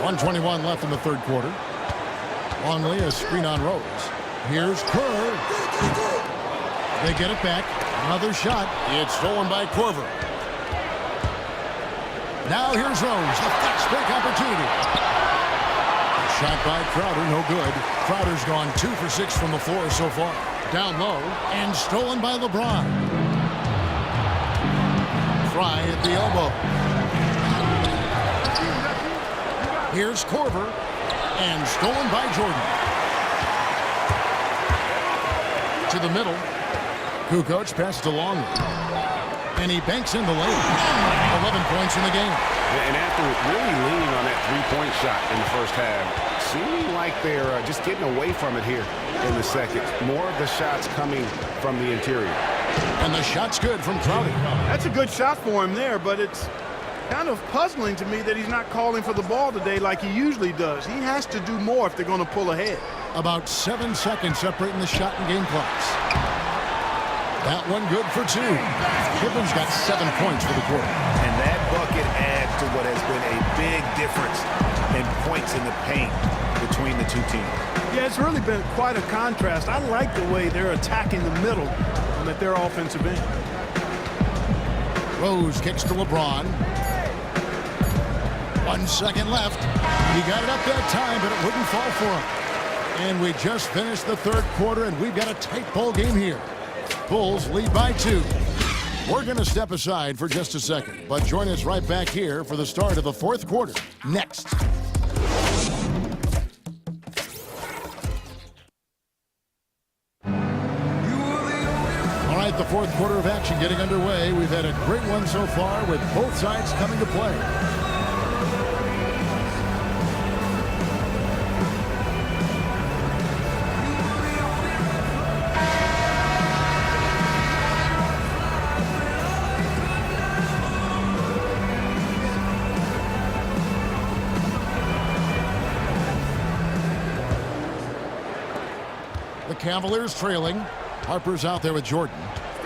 1:21 left in the 3rd quarter. Longley, a screen on Rose. Here's Kerr. They get it back. Another shot. It's stolen by Korver. Now here's Rose. A fast break opportunity. Shot by Crowder, no good. Crowder's gone 2 for 6 from the floor so far. Down low and stolen by LeBron. Fry at the elbow. Here's Korver and stolen by Jordan. To the middle. Kukoc passes along. And he banks in the lane. 11 points in the game. And after really leaning on that three-point shot in the first half, seeming like they're just getting away from it here in the second. More of the shots coming from the interior. And the shot's good from Crowder. That's a good shot for him there, but it's kind of puzzling to me that he's not calling for the ball today like he usually does. He has to do more if they're going to pull ahead. About 7 seconds separating the shot and game clocks. That one good for 2. Pippen's got 7 points for the quarter. And that bucket adds to what has been a big difference in points in the paint between the two teams. Yeah, it's really been quite a contrast. I like the way they're attacking the middle and at their offensive end. Rose kicks to LeBron. 1 second left. He got it up that time, but it wouldn't fall for him. And we just finished the 3rd quarter, and we've got a tight ball game here. Bulls lead by 2. We're going to step aside for just a second, but join us right back here for the start of the 4th quarter next. All right, the 4th quarter of action getting underway. We've had a great one so far with both sides coming to play. Cavaliers trailing. Harper's out there with Jordan.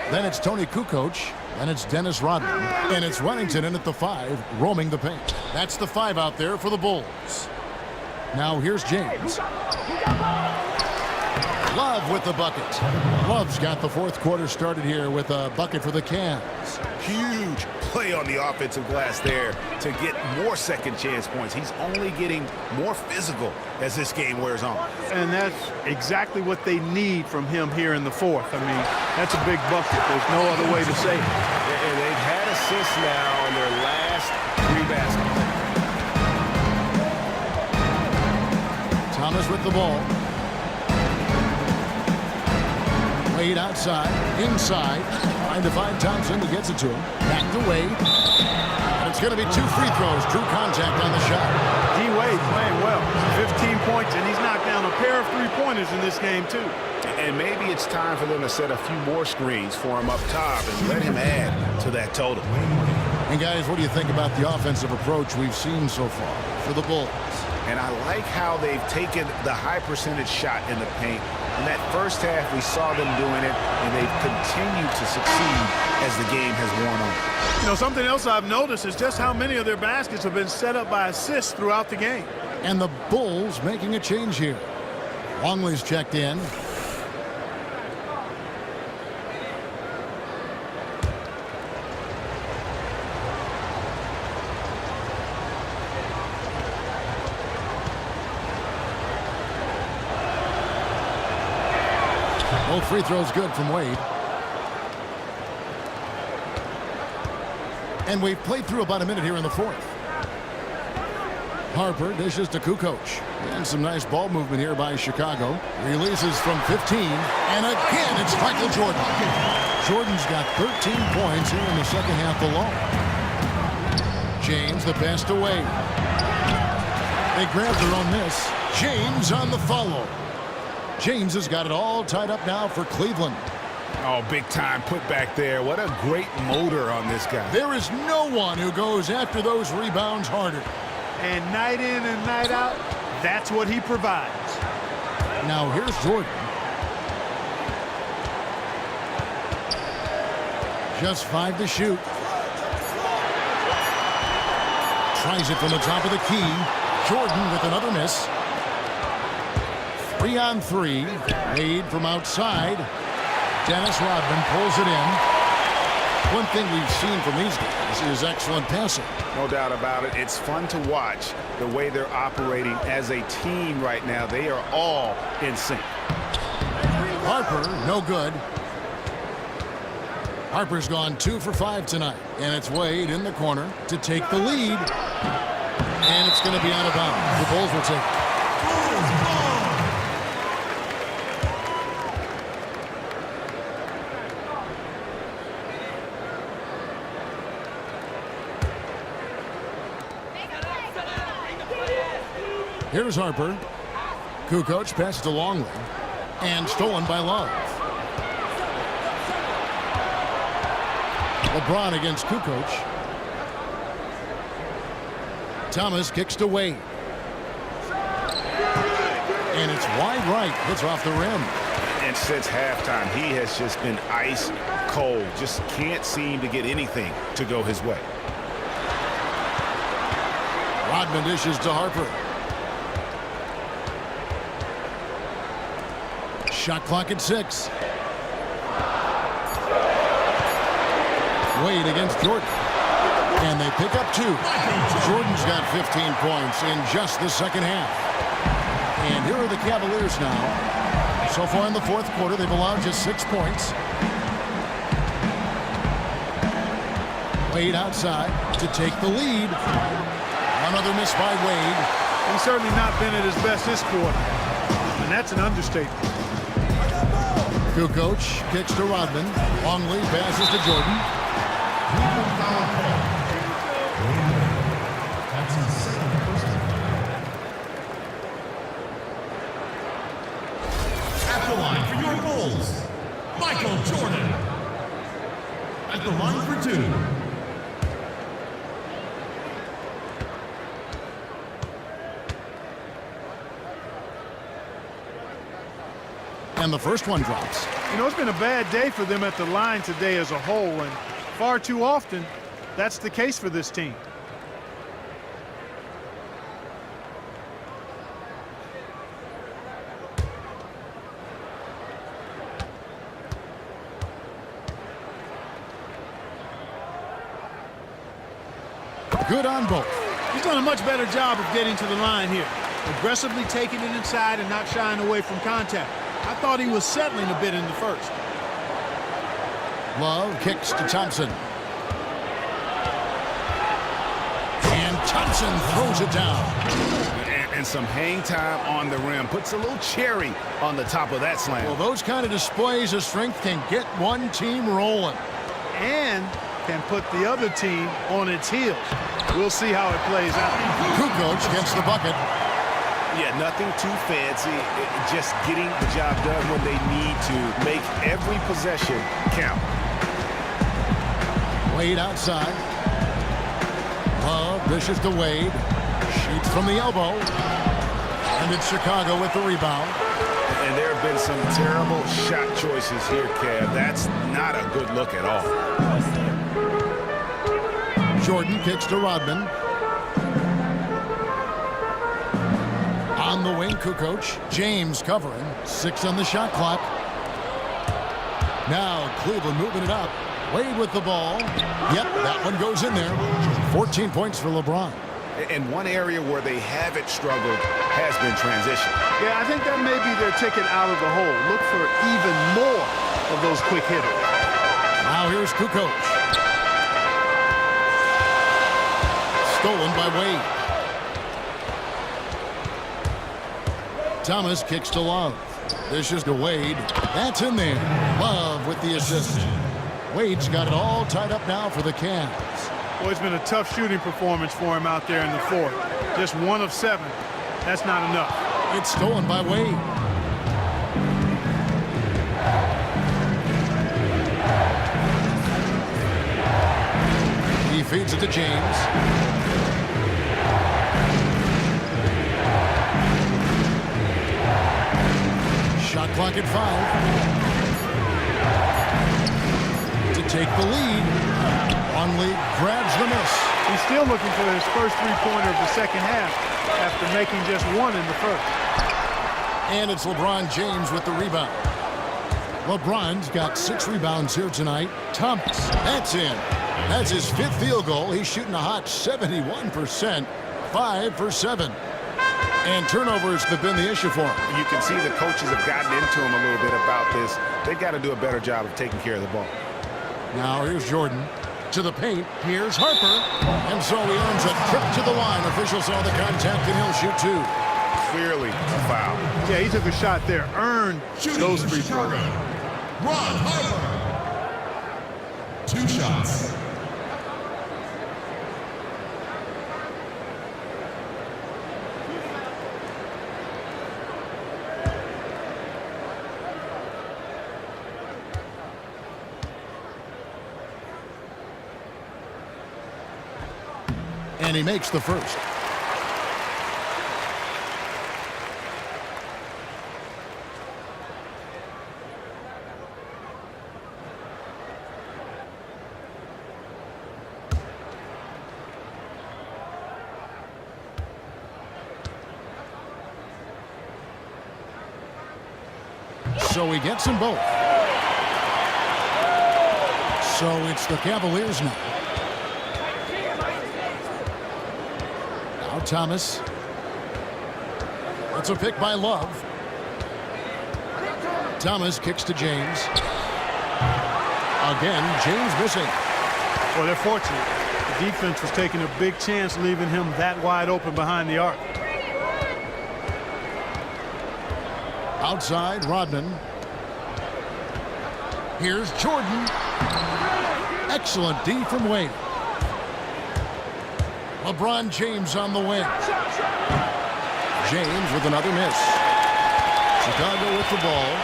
Then it's Tony Kukoc. Then it's Dennis Rodman. And it's Wellington in at the 5, roaming the paint. That's the 5 out there for the Bulls. Now here's James. Love with the bucket. Love's got the 4th quarter started here with a bucket for the Cavs. Huge play on the offensive glass there to get more second chance points. He's only getting more physical as this game wears on. And that's exactly what they need from him here in the 4th. I mean, that's a big bucket. There's no other way to say it. And they've had assists now on their last 3 baskets. Thomas with the ball. Wade outside, inside, trying to find Thompson. He gets it to him. Back to Wade. And it's going to be 2 free throws. True contact on the shot. D-Wade playing well. 15 points, and he's knocked down a pair of three-pointers in this game, too. And maybe it's time for them to set a few more screens for him up top and let him add to that total. And, guys, what do you think about the offensive approach we've seen so far for the Bulls? And I like how they've taken the high percentage shot in the paint. In that first half, we saw them doing it, and they've continued to succeed as the game has worn on. You know, something else I've noticed is just how many of their baskets have been set up by assists throughout the game. And the Bulls making a change here. Longley's checked in. Both free throws good from Wade. And we've played through about a minute here in the 4th. Harper dishes to Kukoc. And some nice ball movement here by Chicago. Releases from 15. And again, it's Michael Jordan. Jordan's got 13 points here in the second half alone. James, the pass to Wade. They grabbed their own miss. James on the follow. James has got it all tied up now for Cleveland. Oh, big time put back there. What a great motor on this guy. There is no one who goes after those rebounds harder. And night in and night out, that's what he provides. Now here's Jordan. Just 5 to shoot. Tries it from the top of the key. Jordan with another miss. 3 on 3. Wade from outside. Dennis Rodman pulls it in. One thing we've seen from these guys is excellent passing. No doubt about it. It's fun to watch the way they're operating as a team right now. They are all in sync. Harper, no good. Harper's gone 2 for 5 tonight, and it's Wade in the corner to take the lead. And it's going to be out of bounds. The Bulls will take it. Here's Harper. Kukoc passes to Longley. And stolen by Love. LeBron against Kukoc. Thomas kicks to Wade. And it's wide right. Hits off the rim. And since halftime, he has just been ice cold. Just can't seem to get anything to go his way. Rodman dishes to Harper. Shot clock at 6. Wade against Jordan. And they pick up 2. Jordan's got 15 points in just the second half. And here are the Cavaliers now. So far in the fourth quarter, they've allowed just 6 points. Wade outside to take the lead. Another miss by Wade. He's certainly not been at his best this quarter. And that's an understatement. Kukoc kicks to Rodman. Longley passes to Jordan. At the line for your Bulls, Michael Jordan. At the line for 2. And the first one drops. You know, it's been a bad day for them at the line today as a whole, and far too often, that's the case for this team. Good on both. He's done a much better job of getting to the line here. Aggressively taking it inside and not shying away from contact. I thought he was settling a bit in the first. Love kicks to Thompson. And Thompson throws it down. And some hang time on the rim. Puts a little cherry on the top of that slam. Well, those kind of displays of strength can get one team rolling. And can put the other team on its heels. We'll see how it plays out. Kukoc gets the bucket. Yeah, nothing too fancy. Just getting the job done when they need to. Make every possession count. Wade outside. Love dishes to Wade. Shoots from the elbow. And it's Chicago with the rebound. And there have been some terrible shot choices here, Kev. That's not a good look at all. Jordan kicks to Rodman. On the wing, Kukoc. James covering. 6 on the shot clock. Now Cleveland moving it up. Wade with the ball. Yep, that one goes in there. 14 points for LeBron. And one area where they haven't struggled has been transition. Yeah, I think that may be their ticket out of the hole. Look for even more of those quick hitters. Now here's Kukoc. Stolen by Wade. Thomas kicks to Love. This is to Wade. That's in there. Love with the assist. Wade's got it all tied up now for the Cavs. Boy, it's been a tough shooting performance for him out there in the fourth. Just 1 of 7. That's not enough. It's stolen by Wade. feeds it to James. Shot clock at 5. To take the lead. Only grabs the miss. He's still looking for his first three-pointer of the second half after making just one in the first. And it's LeBron James with the rebound. LeBron's got 6 rebounds here tonight. Thomas, that's in. That's his 5th field goal. He's shooting a hot 71%, 5 for 7. And turnovers have been the issue for him. You can see the coaches have gotten into him a little bit about this. They've got to do a better job of taking care of the ball. Now here's Jordan to the paint. Here's Harper. And so he earns a trip to the line. Officials saw the contact and he'll shoot 2. Clearly a foul. Yeah, he took a shot there. Earned those free throws. Ron Harper. 2 shots. And he makes the first. So he gets them both. So it's the Cavaliers now. Now Thomas. It's a pick by Love. Thomas kicks to James. Again, James missing. Well, they're fortunate. The defense was taking a big chance leaving him that wide open behind the arc. Outside, Rodman. Here's Jordan. Excellent D from Wade. LeBron James on the wing. James with another miss. Chicago with the ball.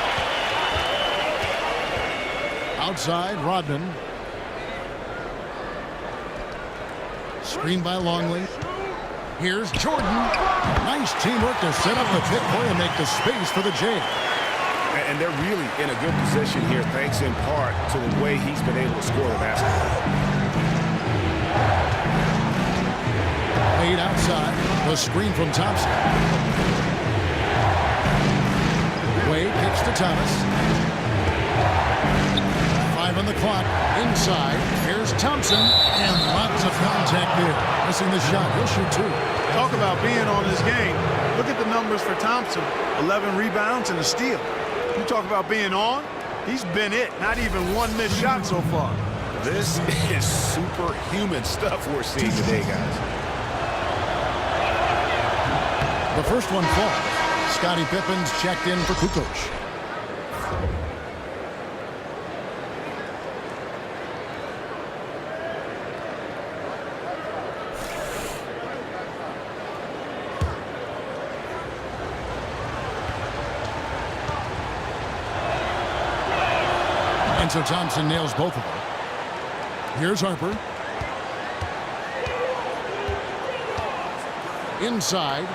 Outside, Rodman. Screen by Longley. Here's Jordan. Nice teamwork to set up the pick play and make the space for the J. And they're really in a good position here, thanks in part to the way he's been able to score the basketball. Wade outside. The screen from Thompson. Wade kicks to Thomas. 5 on the clock. Inside. Here's Thompson. And lots of contact there. Missing the shot. He'll shoot 2. Talk about being on his game. Look at the numbers for Thompson. 11 rebounds and a steal. You talk about being on. He's been it. Not even one missed shot so far. This is superhuman stuff we're seeing today, guys. The first one falls. Scottie Pippen's checked in for Kukoc. And so Thompson nails both of them. Here's Harper. Inside.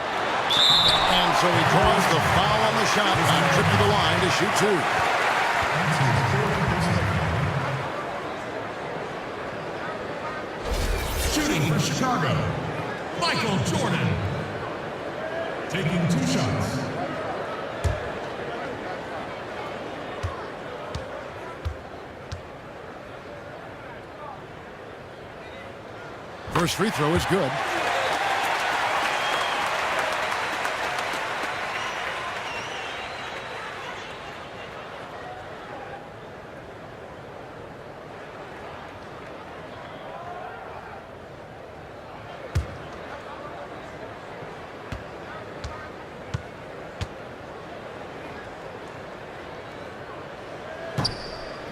And so he draws the foul on the shot and trip to the line to shoot 2. Shooting for Chicago, Michael Jordan. Taking 2 shots. First free throw is good.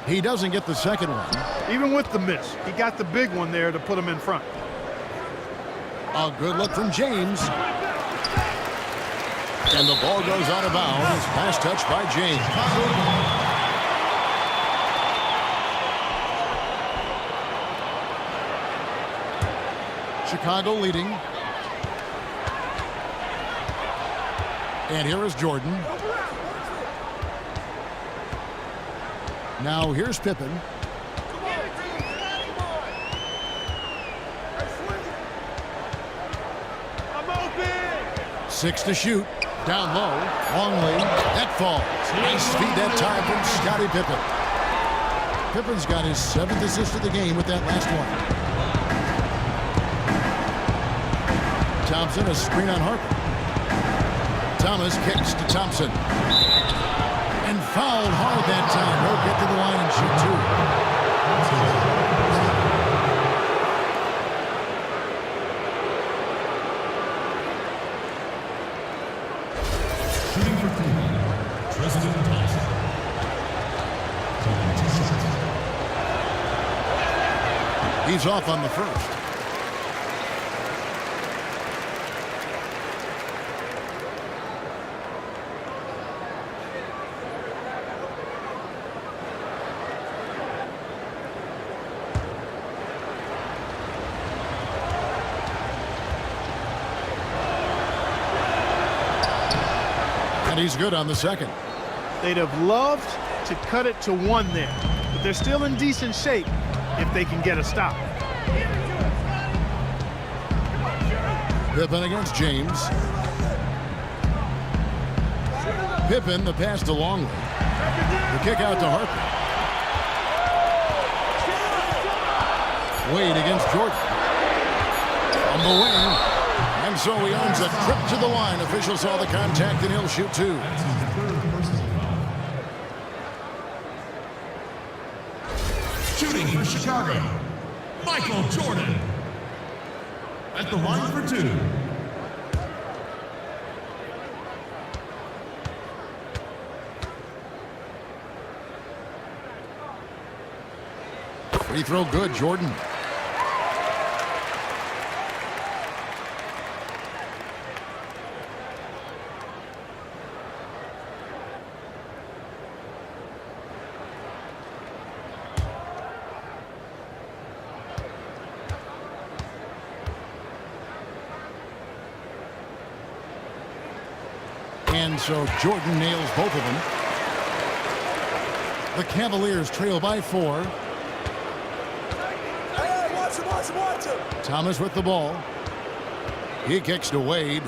He doesn't get the second one. Even with the miss, he got the big one there to put him in front. A good look from James. And the ball goes out of bounds. Pass touch by James. Chicago leading. And here is Jordan. Now here's Pippen. I'm open. 6 to shoot. Down low. Longley. That falls. Nice feed that time from Scottie Pippen. Pippen's got his 7th assist of the game with that last one. Thompson, a screen on Harper. Thomas kicks to Thompson. And fouled hard that time. He'll get to the line and shoot 2. Shooting for Cleveland, Tristan Thompson. Taking 2 shots. He's off on the first. And he's good on the second. They'd have loved to cut it to 1 there, but they're still in decent shape if they can get a stop. Pippen against James. Pippen, the pass to Longley. The kick out to Harper. Wade against Jordan. On the wing. And so he earns a trip to the line. Official saw the contact and he'll shoot 2. That's his 3rd personal foul. Shooting for Chicago, Michael Jordan. At the line for 2. Free throw good, Jordan. And so Jordan nails both of them. The Cavaliers trail by 4. Thomas with the ball. He kicks to Wade.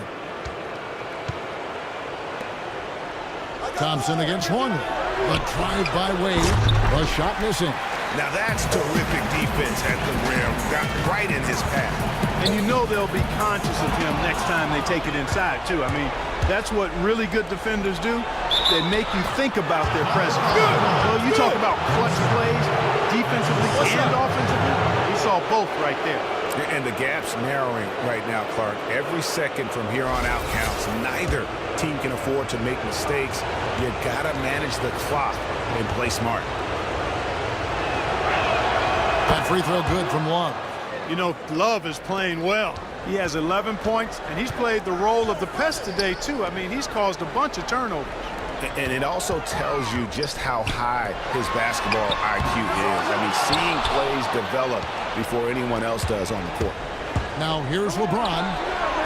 Thompson against Longley. The drive by Wade. The shot missing. Now that's terrific defense at the rim. Got right in his path. And you know they'll be conscious of him next time they take it inside, too. I mean, that's what really good defenders do. They make you think about their presence. Well, you talk about clutch plays, defensively and offensively. We saw both right there. And the gap's narrowing right now, Clark. Every second from here on out counts. Neither team can afford to make mistakes. You gotta manage the clock and play smart. That free throw good from Love. You know, Love is playing well. He has 11 points, and he's played the role of the pest today, too. I mean, he's caused a bunch of turnovers. And it also tells you just how high his basketball IQ is. I mean, seeing plays develop before anyone else does on the court. Now here's LeBron.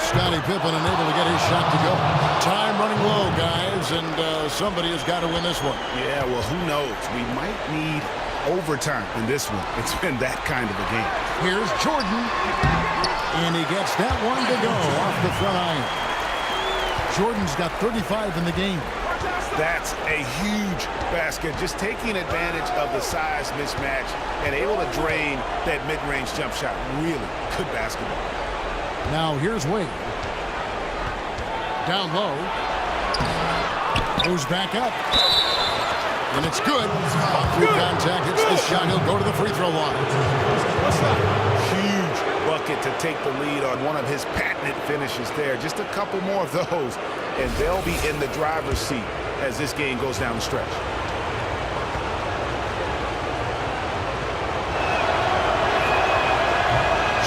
Scottie Pippen unable to get his shot to go. Time running low, guys, and somebody has got to win this one. Yeah, well, who knows? We might need overtime in this one. It's been that kind of a game. Here's Jordan. And he gets that one to go off the front iron. Jordan's got 35 in the game. That's a huge basket. Just taking advantage of the size mismatch and able to drain that mid-range jump shot. Really good basketball. Now here's Wade. Down low. Goes back up. And it's good. Through contact, hits the shot. He'll go to the free throw line. What's that? Huge bucket to take the lead on one of his patented finishes there. Just a couple more of those, and they'll be in the driver's seat as this game goes down the stretch.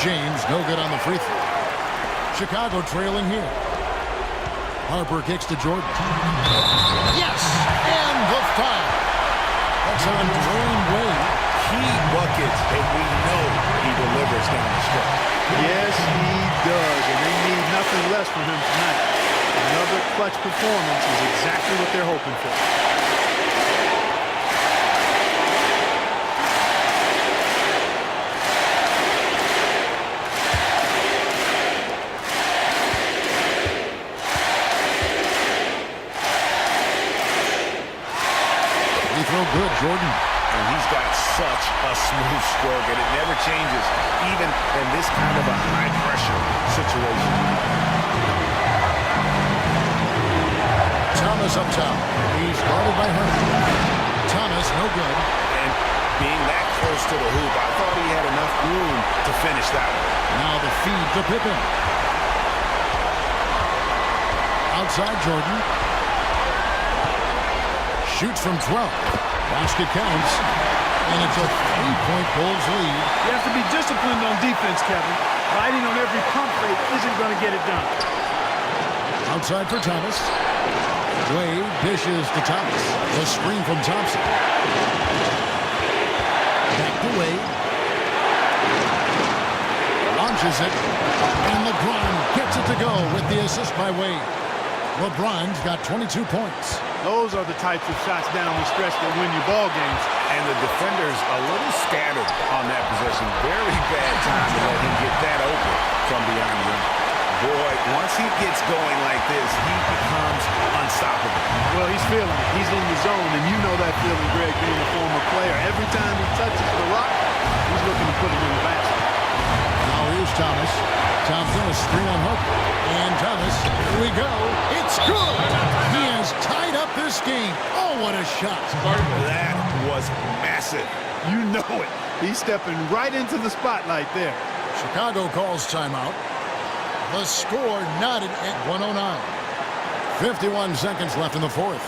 James, no good on the free throw. Chicago trailing here. Harper kicks to Jordan. Yes! And the foul. That's on Dwayne Wade. Key buckets, and we know he delivers down the stretch. Yes, he performance is exactly what they're hoping for. Good, Jordan. And he's got such a smooth stroke, and it never changes, even in this kind of a high-pressure situation. Thomas up top. He's guarded by Hurd. Thomas, no good. And being that close to the hoop, I thought he had enough room to finish that one. Now the feed to Pippen. Outside Jordan. Shoots from 12. Basket counts, and it's a three-point Bulls lead. You have to be disciplined on defense, Kevin. Riding on every pump fake isn't going to get it done. Outside for Thomas. Wade dishes to Thomas. The screen from Thompson. Back to Wade. Launches it, and LeBron gets it to go with the assist by Wade. LeBron's got 22 points. Those are the types of shots down the stretch that win you ball games. And the defenders a little scattered on that possession. Very bad time to let him get that open from beyond the rim. Boy, once he gets going like this, he becomes unstoppable. Well, he's feeling it. He's in the zone, and you know that feeling, Greg, being a former player. Every time he touches the rock, he's looking to put it in the basket. Now here's Thomas. Thompson, a screen on hook. And Thomas, here we go. It's good. He has tied up this game. Oh, what a shot. That was massive. You know it. He's stepping right into the spotlight there. Chicago calls timeout. The score knotted at 109. 51 seconds left in the fourth.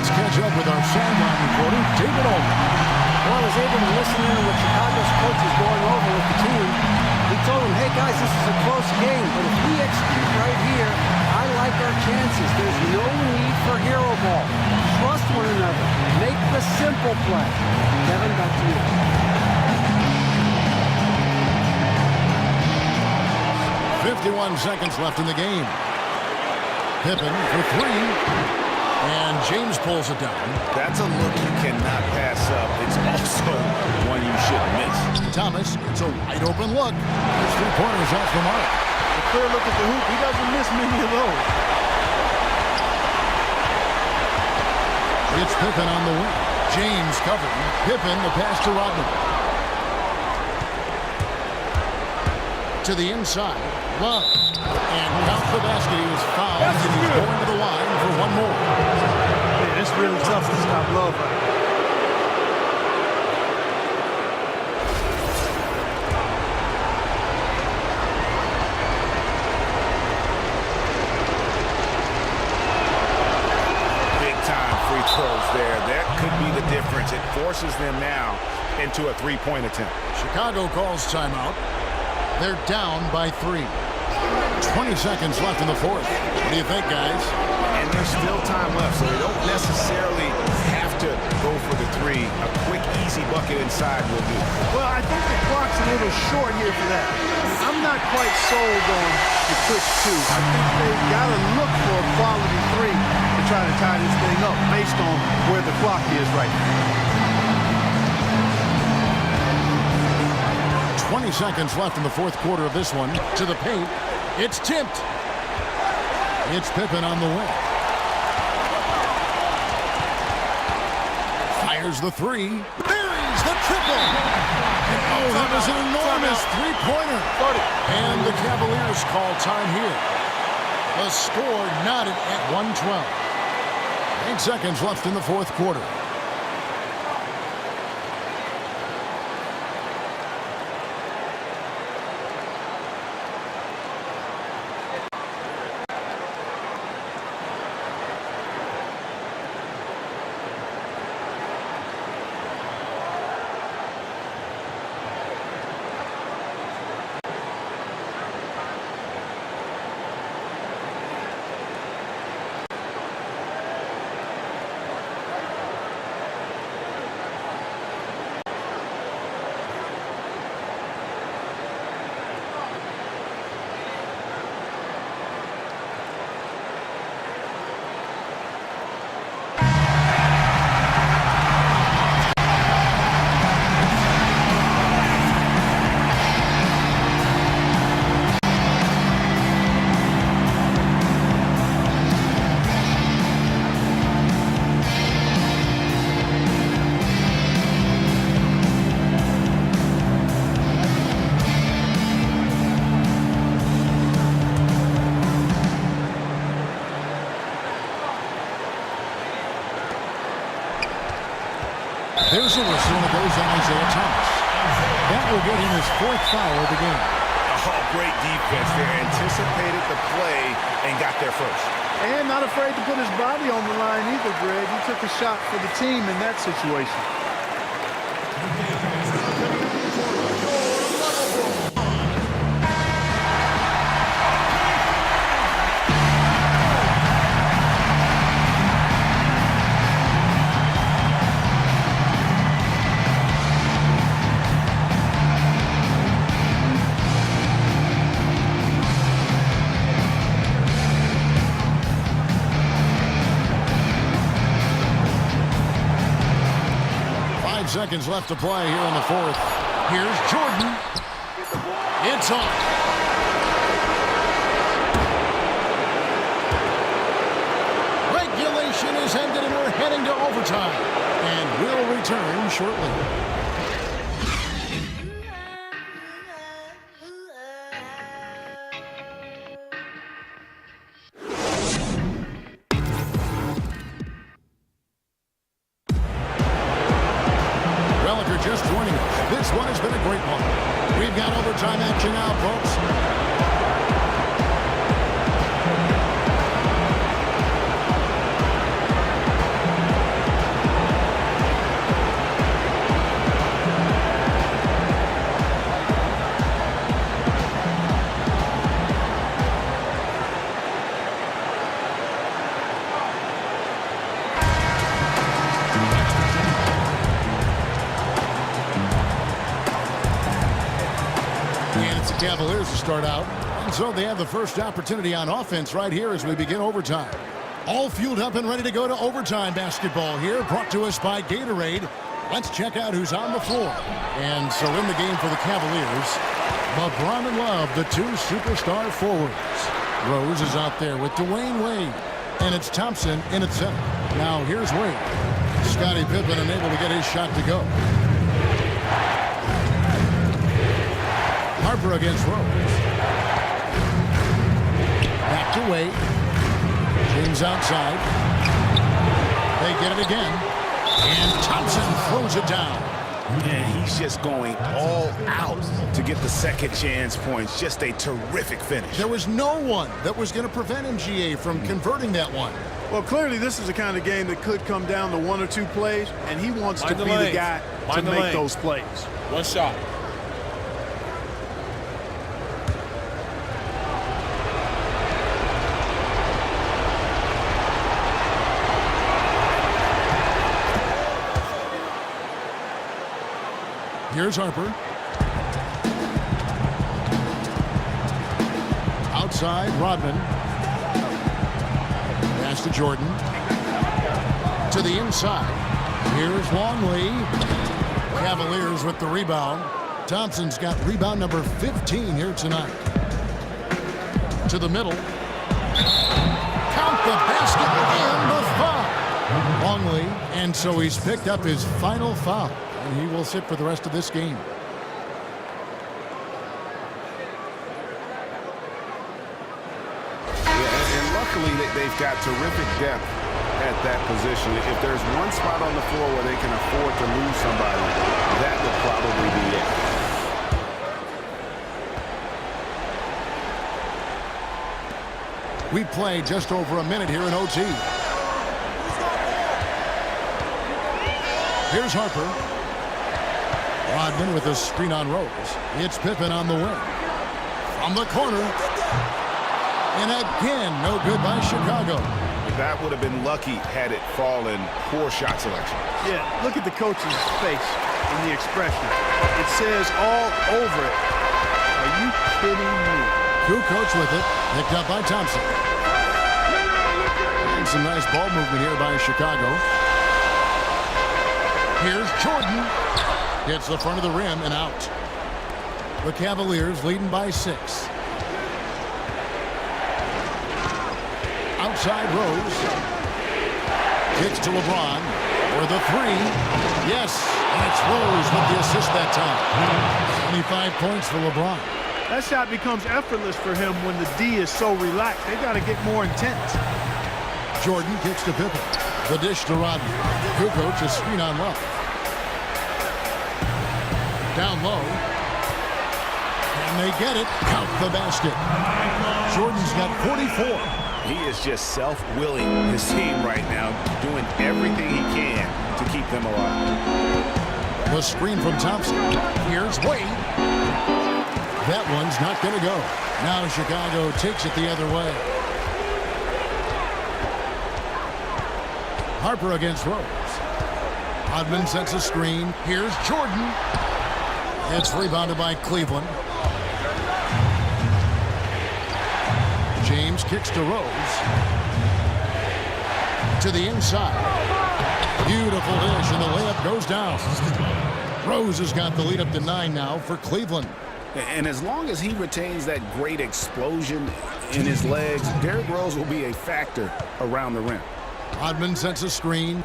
Catch up with our sideline reporter, David Ullman. Well, I was able to listen in on what Chicago's coach is going over with the team. He told them, hey guys, this is a close game, but if we execute right here, I like our chances. There's no need for hero ball. Trust one another. Make the simple play. Kevin, back to you. .51 seconds left in the game. Pippen for three. And James pulls it down. That's a look you cannot pass up. It's also one you shouldn't miss. Thomas, it's a wide open look. His three-pointers off the mark. A clear look at the hoop. He doesn't miss many of those. It's Pippen on the wing. James covering. Pippen, the pass to Rodman. To the inside. Love. And count the basket. He was fouled. And he's going to the line for one more. Man, it's really tough to stop Love. Big time free throws there. That could be the difference. It forces them now into a three-point attempt. Chicago calls timeout. They're down by 3. 20 seconds left in the fourth. What do you think, guys? And there's still time left, so they don't necessarily have to go for the three. A quick, easy bucket inside will do. Well, I think the clock's a little short here for that. I'm not quite sold on the quick two. I think they've got to look for a quality three to try to tie this thing up based on where the clock is right now. 20 seconds left in the fourth quarter of this one. To the paint. It's tipped. It's Pippen on the wing. Fires the three. Buries the triple. And oh, that was an enormous three-pointer. And the Cavaliers call time here. The score knotted at 112. 8 seconds left in the fourth quarter. a whistle, and it goes on Isaiah Thomas. That will get him his 4th foul of the game. Oh, great defense. They anticipated the play and got there first. And not afraid to put his body on the line either, Greg. He took a shot for the team in that situation. 5 seconds left to play here in the 4th. Here's Jordan. It's off. Regulation is ended and we're heading to overtime. And we'll return shortly. Just joining us. This one has been a great one. We've got overtime action now, folks. Cavaliers to start out, and so they have the first opportunity on offense right here as we begin overtime. All fueled up and ready to go to overtime basketball here, brought to us by Gatorade. Let's check out who's on the floor. And so in the game for the Cavaliers, LeBron and Love, the 2 superstar forwards. Rose is out there with Dwayne Wade, and it's Thompson in at center. Now here's Wade. Scottie Pippen unable to get his shot to go. Harper against Rose. Back to Wade. James outside. They get it again. And Thompson throws it down. Man, he's just going all out to get the second chance points. Just a terrific finish. There was no one that was going to prevent MGA from converting that one. Well, clearly this is the kind of game that could come down to 1 or 2 plays, and he wants to be the guy to make those plays. One shot. Here's Harper. Outside, Rodman. Pass to Jordan. To the inside. Here's Longley. Cavaliers with the rebound. Thompson's got rebound number 15 here tonight. To the middle. Count the basket and the foul. Longley, and so he's picked up his final foul. And he will sit for the rest of this game. Yeah, and luckily they've got terrific depth at that position. If there's one spot on the floor where they can afford to lose somebody, that would probably be it. We play just over a minute here in OT. Here's Harper. Rodman with a screen on Rose. It's Pippen on the wing. From the corner. And again, no good by Chicago. That would have been lucky had it fallen. Poor shot selection. Yeah, look at the coach's face and the expression. It says all over it. Are you kidding me? Kukoc with it. Picked up by Thompson. And some nice ball movement here by Chicago. Here's Jordan. Hits the front of the rim and out. The Cavaliers leading by 6. Outside Rose. Kicks to LeBron for the 3. Yes, and it's Rose with the assist that time. 25 points for LeBron. That shot becomes effortless for him when the D is so relaxed. They got to get more intense. Jordan kicks to Pippen. The dish to Rodman. Kukoc a screen on Love. down low. And they get it. Count the basket. Jordan's got 44. He is just self-willing his team right now, doing everything he can to keep them alive. The screen from Thompson. Here's Wade. That one's not going to go. Now Chicago takes it the other way. Harper against Rose. Hodman sets a screen. Here's Jordan. It's rebounded by Cleveland. James kicks to Rose. To the inside. Beautiful dish, and the layup goes down. Rose has got the lead up to 9 now for Cleveland. And as long as he retains that great explosion in his legs, Derrick Rose will be a factor around the rim. Hodman sets a screen.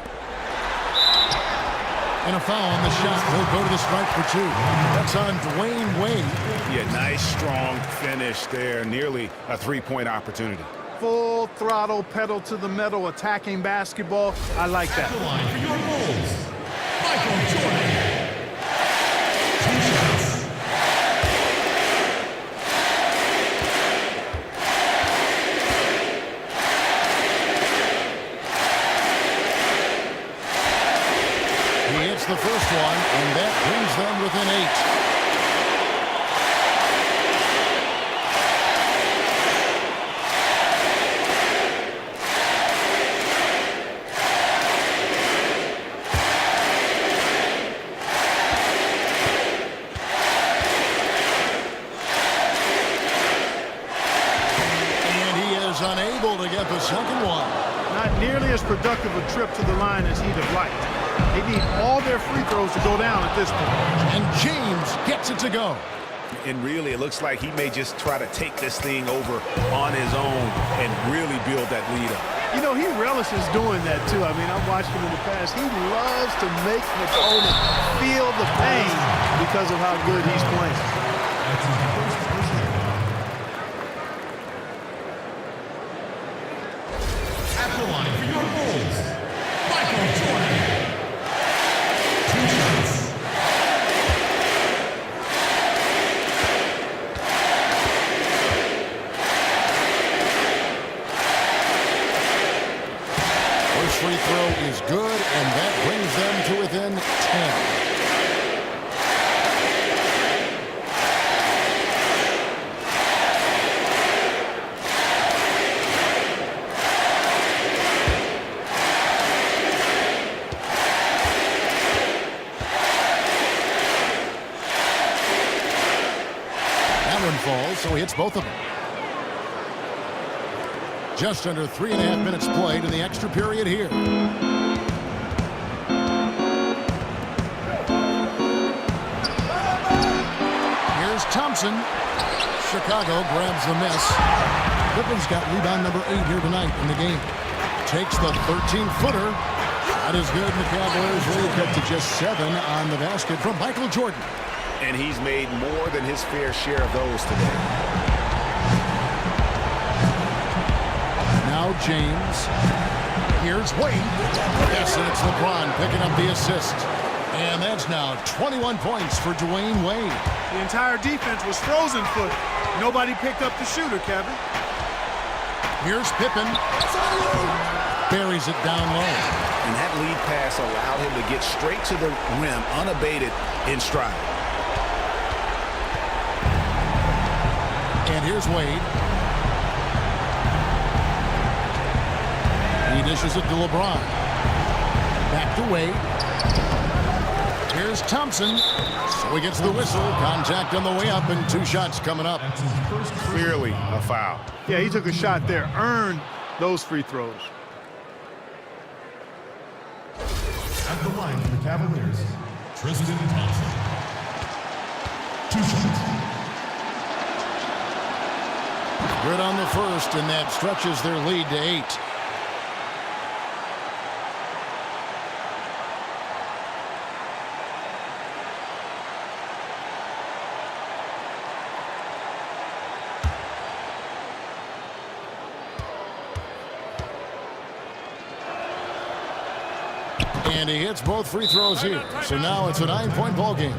And a foul on the shot. He'll go to the stripe for 2. That's on Dwayne Wade. Yeah, nice, strong finish there. Nearly a three-point opportunity. Full throttle, pedal to the metal, attacking basketball. I like that. At the line for your Bulls, Michael Jordan. 2 shots. He hits the first one, and that brings them within 8. Unable to get the second one. Not nearly as productive a trip to the line as he'd have liked. They need all their free throws to go down at this point. And James gets it to go. And really, it looks like he may just try to take this thing over on his own and really build that lead up. You know, he relishes doing that, too. I mean, I've watched him in the past. He loves to make an opponent feel the pain because of how good he's playing. That's his first personal foul. At the line for your Bulls, Michael Jordan. 2 shots. First free throw is good, and that brings them to within 10. Falls, so he hits both of them. Just under 3.5 minutes played in the extra period here. Here's Thompson. Chicago grabs the miss. Clippers got rebound number 8 here tonight in the game. Takes the 13-footer. That is good. The Cavaliers really cut to just 7 on the basket from Michael Jordan. And he's made more than his fair share of those today. Now James. Here's Wade. Yes, and it's LeBron picking up the assist. And that's now 21 points for Dwayne Wade. The entire defense was frozen footed. Nobody picked up the shooter, Kevin. Here's Pippen. Buries it down low. And that lead pass allowed him to get straight to the rim unabated in stride. And here's Wade. He dishes it to LeBron. Back to Wade. Here's Thompson. So he gets the whistle. Contact on the way up, and 2 shots coming up. That's his first Clearly a foul. Yeah, he took a shot there. Earned those free throws. at the line for the Cavaliers, Tristan Thompson. 2 shots. Good on the first, and that stretches their lead to 8. And he hits both free throws here. So now it's a 9-point ball game.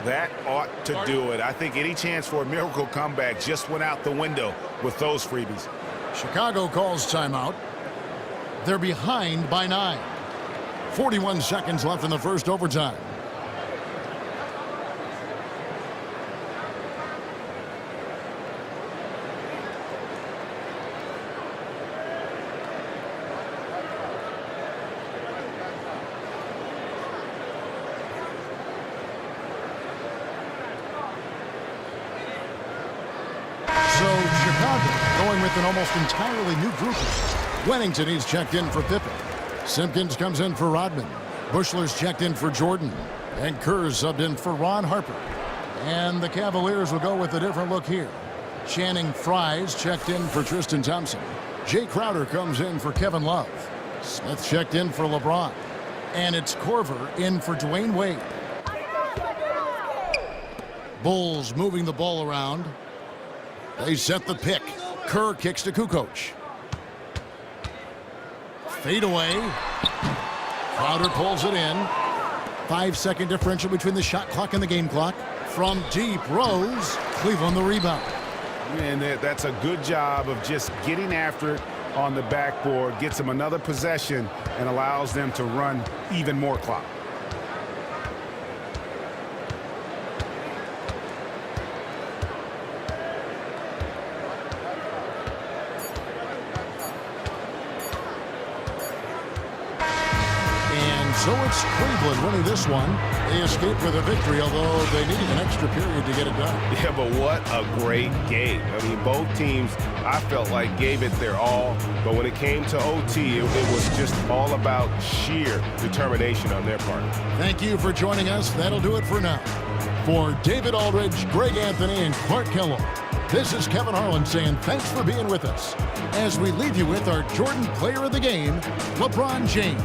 That ought to do it. I think any chance for a miracle comeback just went out the window with those freebies. Chicago calls timeout. They're behind by 9. 41 seconds left in the first overtime. So Chicago going with an almost entirely new group. Wennington, he's checked in for Pippen. Simpkins comes in for Rodman. Bushler's checked in for Jordan. And Kerr's subbed in for Ron Harper. And the Cavaliers will go with a different look here. Channing Frye's checked in for Tristan Thompson. Jay Crowder comes in for Kevin Love. Smith checked in for LeBron. And it's Corver in for Dwayne Wade. Bulls moving the ball around. They set the pick. Kerr kicks to Kukoc. Fade away. Crowder pulls it in. 5-second differential between the shot clock and the game clock. From deep, Rose. Cleveland the rebound. And that's a good job of just getting after it on the backboard. Gets them another possession and allows them to run even more clock. So it's Cleveland winning this one. They escaped with a victory, although they needed an extra period to get it done. Yeah, but what a great game. I mean, both teams, I felt like, gave it their all. But when it came to OT, it was just all about sheer determination on their part. Thank you for joining us. That'll do it for now. For David Aldridge, Greg Anthony, and Clark Kellogg, this is Kevin Harlan saying thanks for being with us as we leave you with our Jordan Player of the Game, LeBron James.